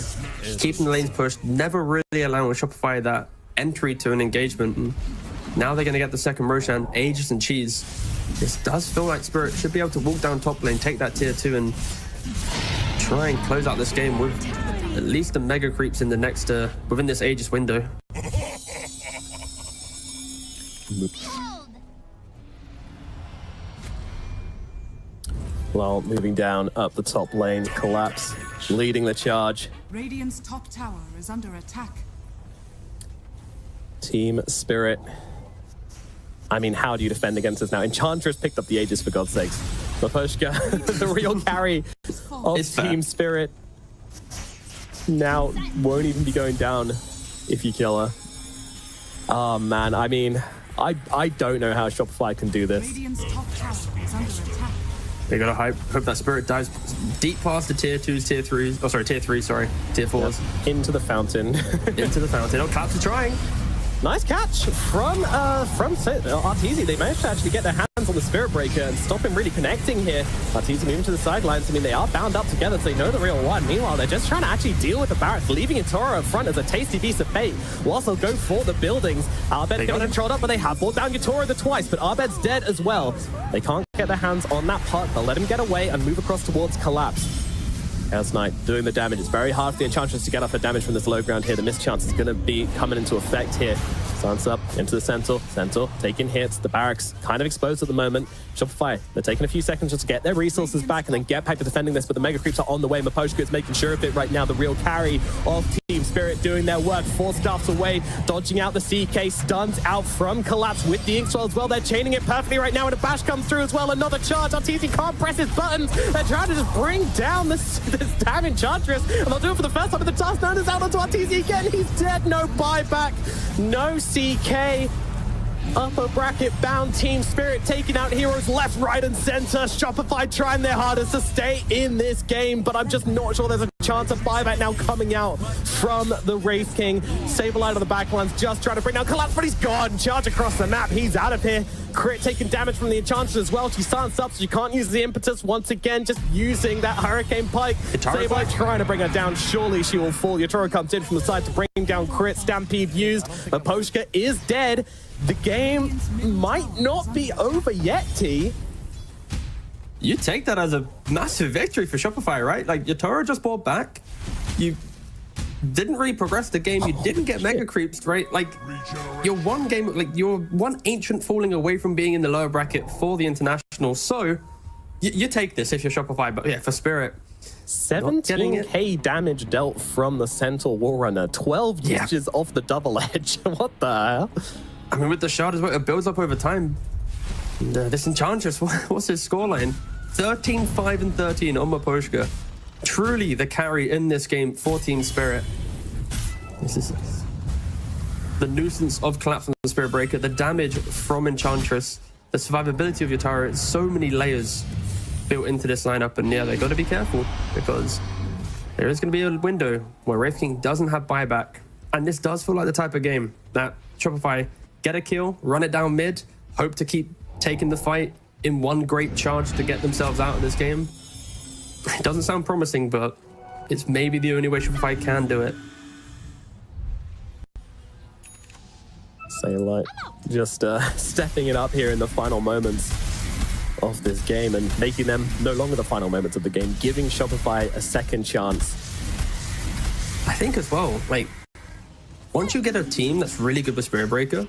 keeping the lanes pushed, never really allowing Shopify that entry to an engagement. And now they're going to get the second Roshan, Aegis and Cheese. This does feel like Spirit should be able to walk down top lane, take that tier 2 and try and close out this game with at least the mega creeps in the next within this Aegis window. Well, moving down up the top lane, Collapse leading the charge. Radiant's top tower is under attack. Team Spirit. I mean, how do you defend against this now? Enchantress picked up the Aegis, for God's sakes. Maposhka, the real carry of Team Spirit, now won't even be going down if you kill her. Oh, man. I mean, I don't know how Shopify can do this. Radiant's top tower is under attack. They gotta hope that Spirit dives deep past the tier 2s, tier 3s. Oh, sorry, tier 3, sorry. Tier 4s. Yep. Into the fountain. Into the fountain. Oh, Collapse is trying. Nice catch from RTZ. They managed to actually get their hands on the Spirit Breaker and stop him really connecting here. RTZ moving to the sidelines. I mean, they are bound up together, so they know the real one. Meanwhile, they're just trying to actually deal with the barracks, leaving Itoro up front as a tasty piece of bait, whilst they'll go for the buildings. Arbed's getting controlled up, but they have brought down Itoro twice, but Arbed's dead as well. They can't get their hands on that puck. They'll let him get away and move across towards Collapse. Chaos Knight doing the damage. It's very hard for the Enchantress to get off the damage from this low ground here. The mischance is going to be coming into effect here. Stance up into the Centaur. Centaur taking hits. The barracks kind of exposed at the moment. Shopify, they're taking a few seconds just to get their resources back and then get back to defending this, but the mega creeps are on the way. Maposhka is making sure of it right now. The real carry of Team Spirit doing their work. 4 staffs away, dodging out the CK, stuns out from Collapse with the Inkswell as well. They're chaining it perfectly right now, and a bash comes through as well. Another charge. RTZ can't press his buttons. They're trying to just bring down this damn Enchantress, and they'll do it for the first time, but the task known is out onto RTZ again. He's dead. No buyback, no CK. Upper bracket bound Team Spirit taking out heroes left, right, and center. Shopify trying their hardest to stay in this game, but I'm just not sure there's a chance of buyback now coming out from the Wraith King. Saberlight on the backlines just trying to bring down Collapse, but he's gone. Charge across the map. He's out of here. Crit taking damage from the Enchantress as well. She starts up, so she can't use the impetus once again, just using that Hurricane Pike. Saberlight trying to bring her down. Surely she will fall. Yatoro comes in from the side to bring down Crit. Stampede used. Maposhka is dead. The game might not be over yet, T. You take that as a massive victory for Shopify, right? Like, Yatoro just bought back. You didn't really progress the game. You didn't get mega creeps, right? Like, you're one game, like, you're one ancient falling away from being in the lower bracket for the international. So, you take this if you're Shopify. But yeah, for Spirit, 17k damage dealt from the Centaur War Runner. 12 uses off the double edge. What the hell? I mean, with the shard as well, it builds up over time. And, this Enchantress, what's his scoreline? 13, 5, and 13 on Maposhka. Truly the carry in this game for Team Spirit. This is the nuisance of Collapse on the Spirit Breaker, the damage from Enchantress, the survivability of Yatoro. So many layers built into this lineup, and yeah, they got to be careful because there is going to be a window where Wraith King doesn't have buyback. And this does feel like the type of game that Shopify get a kill, run it down mid, hope to keep taking the fight in one great charge to get themselves out of this game. It doesn't sound promising, but it's maybe the only way Shopify can do it. Saillight just stepping it up here in the final moments of this game and making them no longer the final moments of the game, giving Shopify a second chance. I think as well, like, once you get a team that's really good with Spirit Breaker,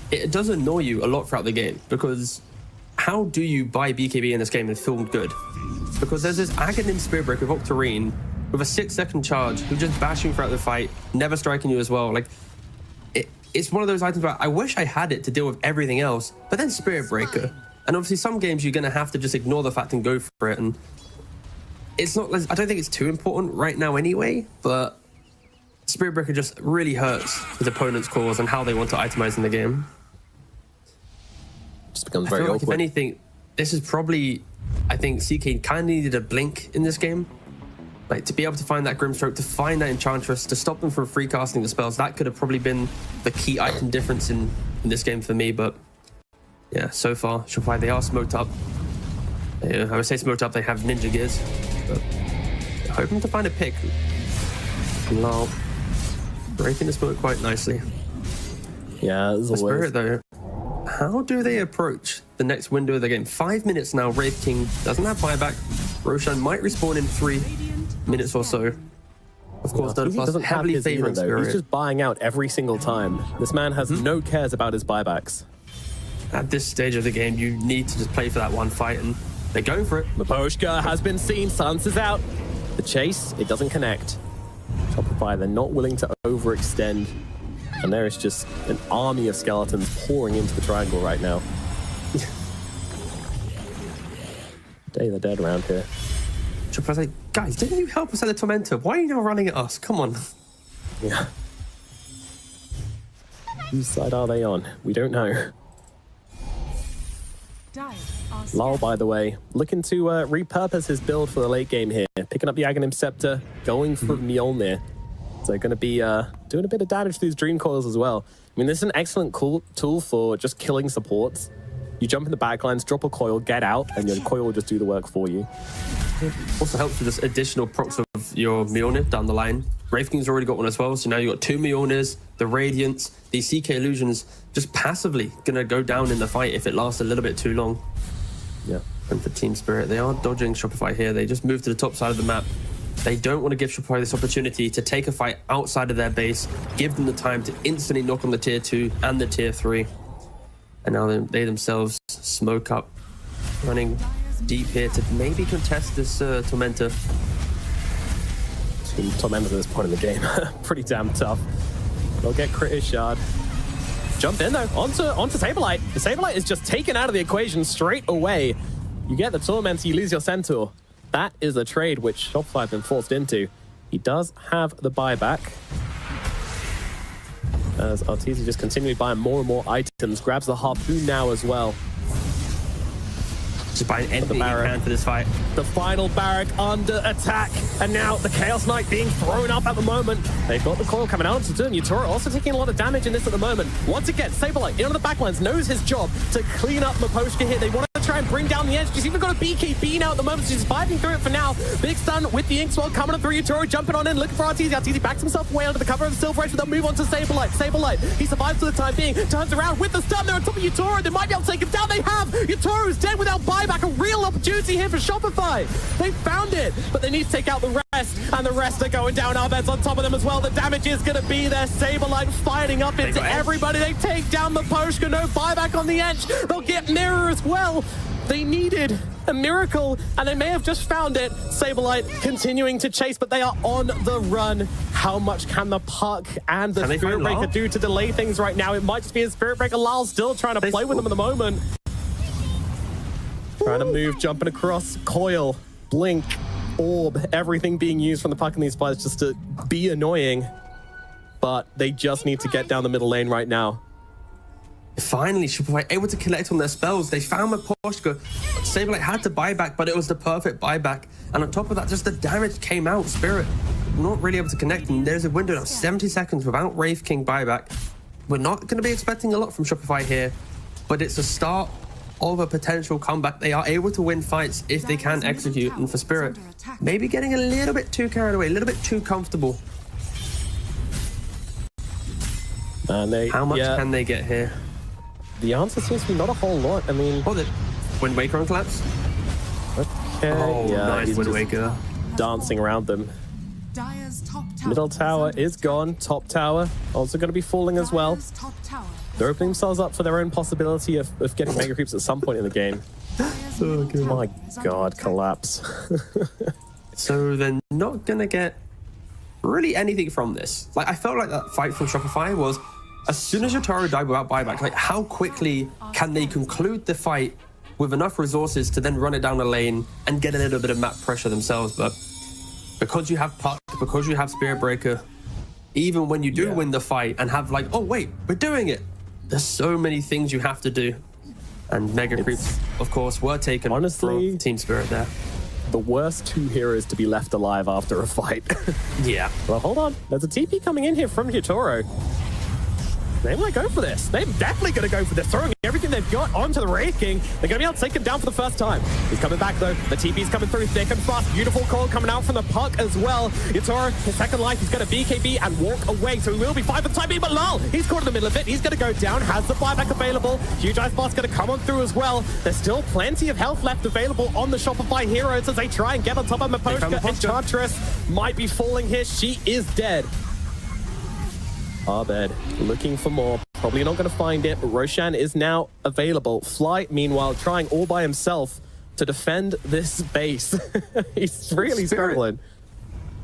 it does annoy you a lot throughout the game, because how do you buy BKB in this game and feel good? Because there's this Aghanim Spirit Breaker of Octarine with a 6-second charge who's just bashing throughout the fight, never striking you as well. Like, it's one of those items where I wish I had it to deal with everything else, but then Spirit Breaker. And obviously some games you're going to have to just ignore the fact and go for it. And it's not, I don't think it's too important right now anyway, but Spirit Breaker just really hurts his opponent's cause and how they want to itemize in the game. Just becomes I very feel awkward. like if anything, this is probably, I think CK kind of needed a blink in this game. Like, to be able to find that Grimstroke, to find that Enchantress, to stop them from free casting the spells, that could have probably been the key item difference in this game for me. But yeah, so far, Shopify, they are smoked up. I would say smoked up, they have ninja gears. But hoping to find a pick. Lol. Breaking the smoke quite nicely. Yeah, as The always. Spirit, though, how do they approach the next window of the game? 5 minutes now. Wraith King doesn't have buyback. Roshan might respawn in 3 minutes or so. Of course, He Nerd Plus doesn't have heavily his either, favoring though. Spirit. He's just buying out every single time. This man has no cares about his buybacks. At this stage of the game, you need to just play for that one fight, and they're going for it. Miposhka has been seen. Silence is out. The chase, it doesn't connect. Shopify, they're not willing to overextend. And there is just an army of skeletons pouring into the triangle right now. Day of the dead around here. Shopify's like, guys, didn't you help us at the Tormentor? Why are you now running at us? Come on. Yeah. Whose side are they on? We don't know. Dire are Lal, by the way, looking to repurpose his build for the late game here. Picking up the Aghanim Scepter, going for Mjolnir. So going to be doing a bit of damage to these Dream Coils as well. I mean, this is an excellent tool for just killing supports. You jump in the backlines, drop a coil, get out, and your coil will just do the work for you. Also helps with just additional procs of your Mjolnir down the line. Wraith King's already got one as well, so now you've got 2 Mjolnirs, the Radiance, these CK Illusions, just passively going to go down in the fight if it lasts a little bit too long. Yeah. And for Team Spirit, they are dodging Shopify here. They just moved to the top side of the map. They don't want to give Shopify this opportunity to take a fight outside of their base, give them the time to instantly knock on the tier 2 and the tier 3. And now they themselves smoke up, running deep here to maybe contest this Tormentor. Tormentor at this point in the game. Pretty damn tough. They'll get Critter Shard. Jump in though, onto Saberlight. The Saberlight is just taken out of the equation straight away. You get the Tormentor, you lose your Centaur. That is a trade which Shopify have been forced into. He does have the buyback. As Arteezy just continually buying more and more items, grabs the Harpoon now as well. Just buying anything you can for this fight. The final barrack under attack, and now the Chaos Knight being thrown up at the moment. They've got the coil coming out to turn. Yutoro also taking a lot of damage in this at the moment. Once again, Saberlight in on the backlines, knows his job to clean up Miposhka here. They want to try and bring down the edge. She's even got a BKB now at the moment. She's fighting through it for now. Big stun with the Inkswell coming up through. Yutoro jumping on in, looking for Arteezy. Arteezy backs himself away under the cover of Silver Edge, but they'll move on to Saberlight. Saberlight, he survives for the time being, turns around with the stun. They're on top of Yutoro. They might be able to take him down. They have. Yutoro's dead without buyback. A real opportunity here for Shopify. They found it, but they need to take out the rest, and the rest are going down. Arbed's on top of them as well. The damage is going to be there. Saberlight fighting up into everybody. They take down Miposhka. No buyback on the edge. They'll get Mirror as well. They needed a miracle, and they may have just found it. Saberlight continuing to chase, but they are on the run. How much can the Puck and the Spirit Breaker do to delay things right now? It might just be a Spirit Breaker. Lal still trying to play with them at the moment. Trying to move, jumping across. Coil, Blink, Orb, everything being used from the Puck and these players just to be annoying. But they just need to get down the middle lane right now. Finally, Shopify able to collect on their spells. They found Miposhka. Saberlight had to buy back, but it was the perfect buyback. And on top of that, just the damage came out. Spirit not really able to connect. And there's a window of 70 seconds without Wraith King buyback. We're not going to be expecting a lot from Shopify here, but it's a start of a potential comeback. They are able to win fights if they can execute. And for Spirit, maybe getting a little bit too carried away, a little bit too comfortable. And How much can they get here? The answer seems to be not a whole lot. I mean, Oh, the Wind Waker on collapse. okay, Oh, yeah, nice he's Wind just Waker. dancing around them. Dire's top tower Middle tower is gone. Top tower also going to be falling as well. Dire's top tower They're opening themselves up for their own possibility of getting mega creeps at some point in the game. Dire's Oh middle my tower is under god, attack. collapse. So they're not going to get really anything from this. Like, I felt like that fight from Shopify was, as soon as Yotaro died without buyback, like, how quickly can they conclude the fight with enough resources to then run it down the lane and get a little bit of map pressure themselves? But because you have Puck, because you have Spirit Breaker, even when you do win the fight and have like, oh wait, we're doing it, there's so many things you have to do. And Mega Creeps, of course, were taken honestly, from Team Spirit there. The worst two heroes to be left alive after a fight. Yeah. Well, hold on. There's a TP coming in here from Yotaro. They might go for this. They're definitely going to go for this, throwing everything they've got onto the Wraith King. They're going to be able to take him down for the first time. He's coming back, though. The TP's coming through thick and fast. Beautiful call coming out from the Puck as well. Yotaro, his second life, he's going to BKB and walk away. So he will be fine for the time being, but lol, he's caught in the middle of it. He's going to go down, has the buyback available. Huge Ice Blast going to come on through as well. There's still plenty of health left available on the Shopify heroes as they try and get on top of Maposhka. Enchantress might be falling here. She is dead. Abed looking for more. Probably not going to find it, but Roshan is now available. Fly, meanwhile, trying all by himself to defend this base. He's really struggling.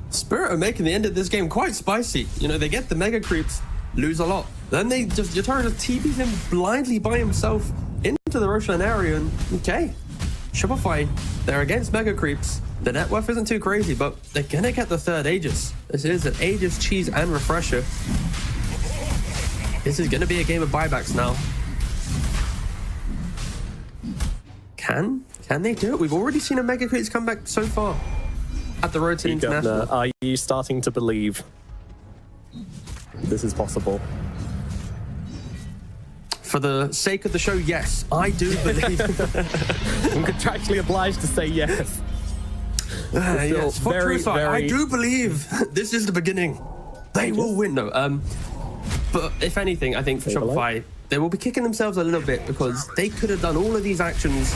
Spirit are making the end of this game quite spicy. You know, they get the Mega Creeps, lose a lot. Then they just, Yotaro just TPs him blindly by himself into the Roshan area, and okay. Shopify, they're against Mega Creeps. The net worth isn't too crazy, but they're gonna get the third Aegis. This is an Aegis, Cheese, and Refresher. This is gonna be a game of buybacks now. Can they do it? We've already seen a Mega Creeps come back so far at the Road to International. Governor, are you starting to believe this is possible? For the sake of the show, yes, I do believe. I'm contractually obliged to say yes. Yes, for very, true side, very- I do believe this is the beginning. They will win, though. But if anything, I think for Shopify, they will be kicking themselves a little bit because they could have done all of these actions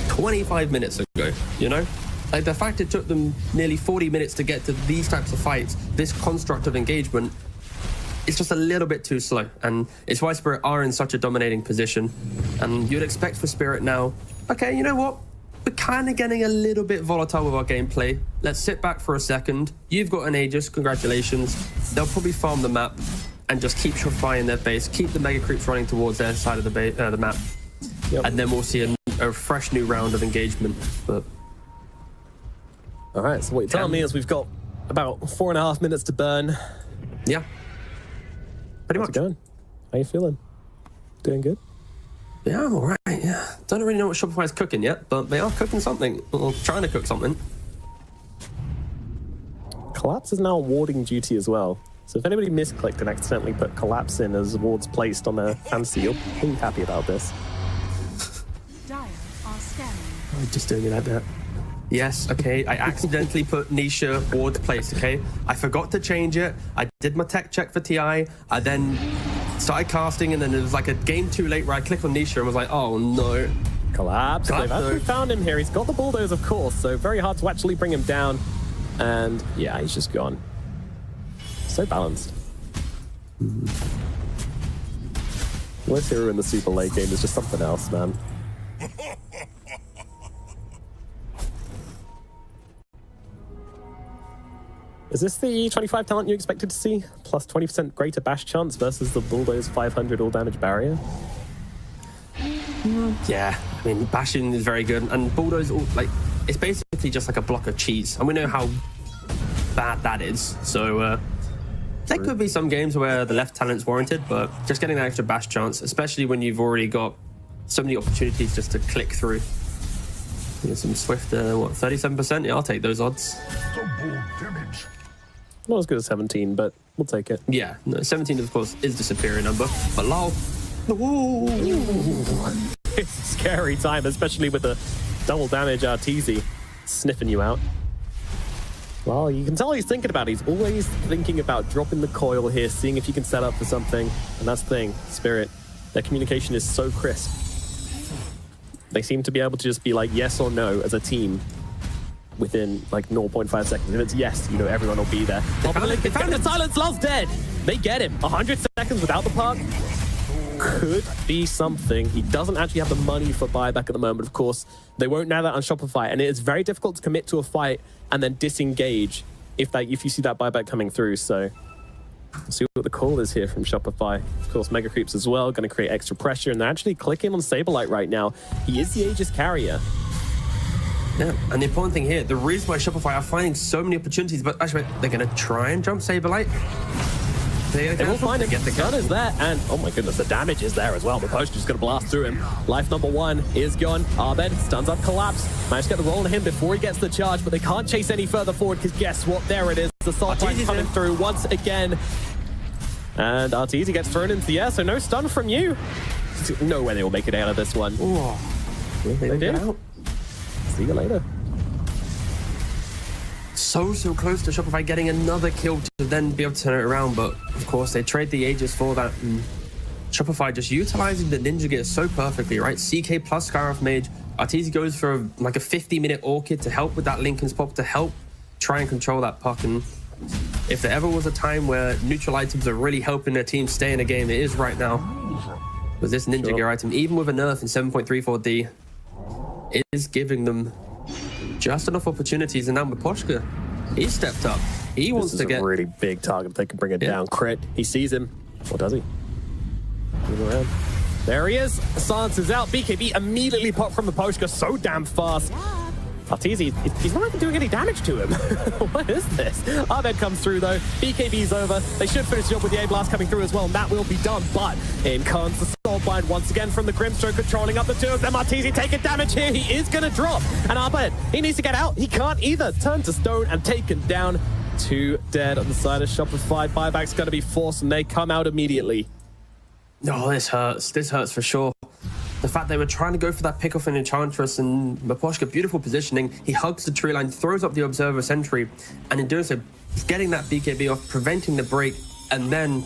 25 minutes ago, you know? Like, the fact it took them nearly 40 minutes to get to these types of fights, this construct of engagement, it's just a little bit too slow. And it's why Spirit are in such a dominating position. And you'd expect for Spirit now, okay, you know what? We're kind of getting a little bit volatile with our gameplay. Let's sit back for a second. You've got an Aegis, congratulations. They'll probably farm the map and just keep Shopify in their base, keep the Mega Creeps running towards their side of the map. Yep. And then we'll see a fresh new round of engagement. But All right, so what you're telling me is we've got about 4.5 minutes to burn. yeah, pretty How's much. it going? How you feeling? Doing good? Yeah, I'm all right, yeah. Don't really know what Shopify's cooking yet, but they are cooking something, or trying to cook something. Collapse is now warding duty as well. So if anybody misclicked and accidentally put collapse in as wards placed on their fantasy, you'll be happy about this. Dire are scanning. I'm just doing it like that. Yes, okay, I accidentally put Nisha ward place, okay? I forgot to change it. I did my tech check for TI. I then started casting, and then it was like a game too late where I clicked on Nisha and was like, oh no. Collapse. They've actually found him here. He's got the bulldoze, of course, so very hard to actually bring him down. And yeah, he's just gone. So balanced. Where's Hero in the super late game is just something else, man. Is this the 25 talent you expected to see? Plus 20% greater bash chance versus the Bulldoze 500 all damage barrier? Yeah, I mean, bashing is very good, and Bulldoze, like, it's basically just like a block of cheese, and we know how bad that is. So there could be some games where the left talent's warranted, but just getting that extra bash chance, especially when you've already got so many opportunities just to click through. You know, some Swift, what, 37%? Yeah, I'll take those odds. Double damage. Not as good as 17, but we'll take it. Yeah, no, 17, of course, is the superior number. But Lal... It's a scary time, especially with the double damage Arteezy sniffing you out. Well, you can tell he's thinking about it. He's always thinking about dropping the coil here, seeing if he can set up for something. And that's the thing, Spirit. Their communication is so crisp. They seem to be able to just be like yes or no as a team within like 0.5 seconds. If it's yes, you know everyone will be there. They found the silence. Lal's dead. They get him. 100 seconds without the park could be something. He doesn't actually have the money for buyback at the moment. Of course, they won't now that on Shopify, and it is very difficult to commit to a fight and then disengage if you see that buyback coming through. So we'll see what the call is here from Shopify. Of course, Mega Creeps as well, going to create extra pressure, and they're actually clicking on Saberlight right now. He is the Aegis carrier. Yeah, and the important thing here, the reason why Shopify are finding so many opportunities, but actually they're going to try and jump Saberlight. They will find it. The gun is there, and oh my goodness, the damage is there as well. The post is going to blast through him. Life number 1 is gone. Abed stuns up Collapse. Managed to get the roll on him before he gets the charge, but they can't chase any further forward because guess what? There it is. The Assault Line coming through once again. And Arteezy gets thrown into the air, so no stun from you. No way they will make it out of this one. Ooh. They did. See you later. So close to Shopify getting another kill to then be able to turn it around, but of course they trade the Aegis for that, and Shopify just utilizing the Ninja Gear so perfectly, right? CK plus Skyroth Mage. Arteezy goes for like a 50-minute Orchid to help with that Linken's Pop, to help try and control that puck. And if there ever was a time where neutral items are really helping their team stay in a game, it is right now. With this Ninja Gear item, even with a nerf in 7.34D, it is giving them just enough opportunities. And now Miposhka, he stepped up. He wants to get a really big target if they can bring it down. Crit, he sees him. Or does he? Move around. There he is. Silence is out. BKB immediately popped from Miposhka so damn fast. Arteezy, he's not even doing any damage to him. What is this? Abed comes through though. BKB's over. They should finish the job with the A-Blast coming through as well, and that will be done. But in comes the Soulbind once again from the Grimstroke, controlling up the two of them. Arteezy taking damage here. He is going to drop. And Abed, he needs to get out. He can't either. Turn to stone and taken down. 2 dead on the side of Shopify. Buyback's going to be forced, and they come out immediately. Oh, this hurts. This hurts for sure. The fact they were trying to go for that pick-off in Enchantress, and Miposhka, beautiful positioning. He hugs the tree line, throws up the Observer Sentry, and in doing so, getting that BKB off, preventing the break, and then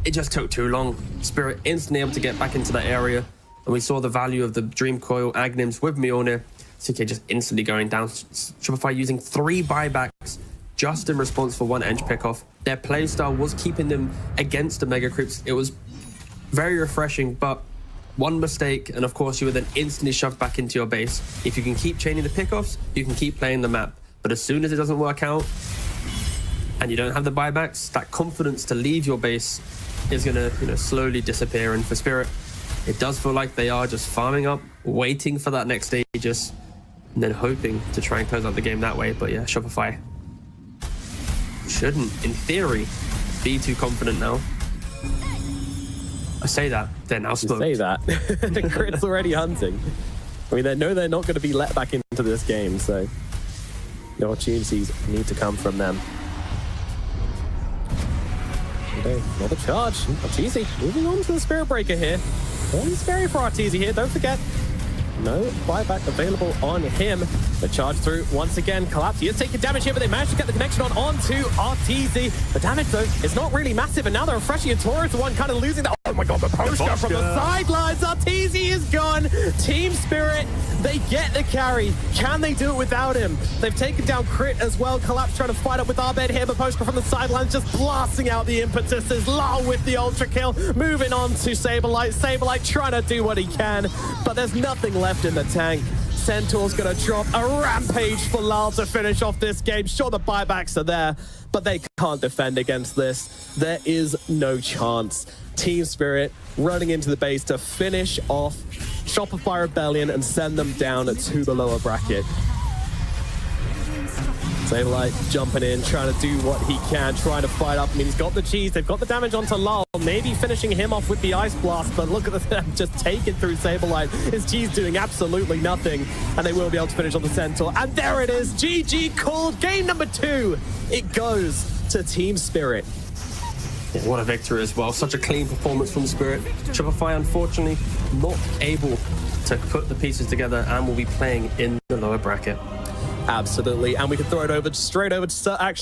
it just took too long. Spirit instantly able to get back into that area, and we saw the value of the Dream Coil Agnims with Mjolnir. CK just instantly going down. Shopify using 3 buybacks just in response for 1 edge pick-off. Their playstyle was keeping them against the Mega Creeps. It was very refreshing, but one mistake, and of course you were then instantly shoved back into your base. If you can keep chaining the pickoffs, you can keep playing the map. But as soon as it doesn't work out, and you don't have the buybacks, that confidence to leave your base is gonna, slowly disappear. And for Spirit, it does feel like they are just farming up, waiting for that next Aegis, and then hoping to try and close out the game that way. But yeah, Shopify shouldn't, in theory, be too confident now. I say that, they're now smoked. You say that. The Crit's already hunting. I mean, they know they're not going to be let back into this game, so the opportunities need to come from them. Okay, another charge. Arteezy moving on to the Spirit Breaker here. Very scary for Arteezy here, don't forget. No buyback available on him. The charge through once again. Collapse. He is taking damage here, but they managed to get the connection onto Arteezy. The damage, though, is not really massive, and now they're refreshing, and Toro is the one kind of losing that. Oh my god, the Miposhka from the sidelines. Arteezy is gone. Team Spirit, they get the carry. Can they do it without him? They've taken down Crit as well. Collapse trying to fight up with Abed here. Miposhka from the sidelines just blasting out the impetuses. Lal with the ultra kill. Moving on to Saberlight. Saberlight trying to do what he can, but there's nothing left in the tank. Centaur's gonna drop a rampage for Lal to finish off this game. Sure, the buybacks are there, but they can't defend against this. There is no chance. Team Spirit running into the base to finish off Shopify Rebellion and send them down to the lower bracket. Saberlight jumping in, trying to do what he can, trying to fight up. I mean, he's got the cheese, they've got the damage onto Lal, maybe finishing him off with the Ice Blast, but look at the just taken through Saberlight. His cheese doing absolutely nothing, and they will be able to finish on the Centaur. And there it is, GG called. Game number 2. It goes to Team Spirit. Yeah, what a victory as well. Such a clean performance from Spirit. Shopify, unfortunately, not able to put the pieces together and will be playing in the lower bracket. Absolutely. And we can throw it over straight over to Action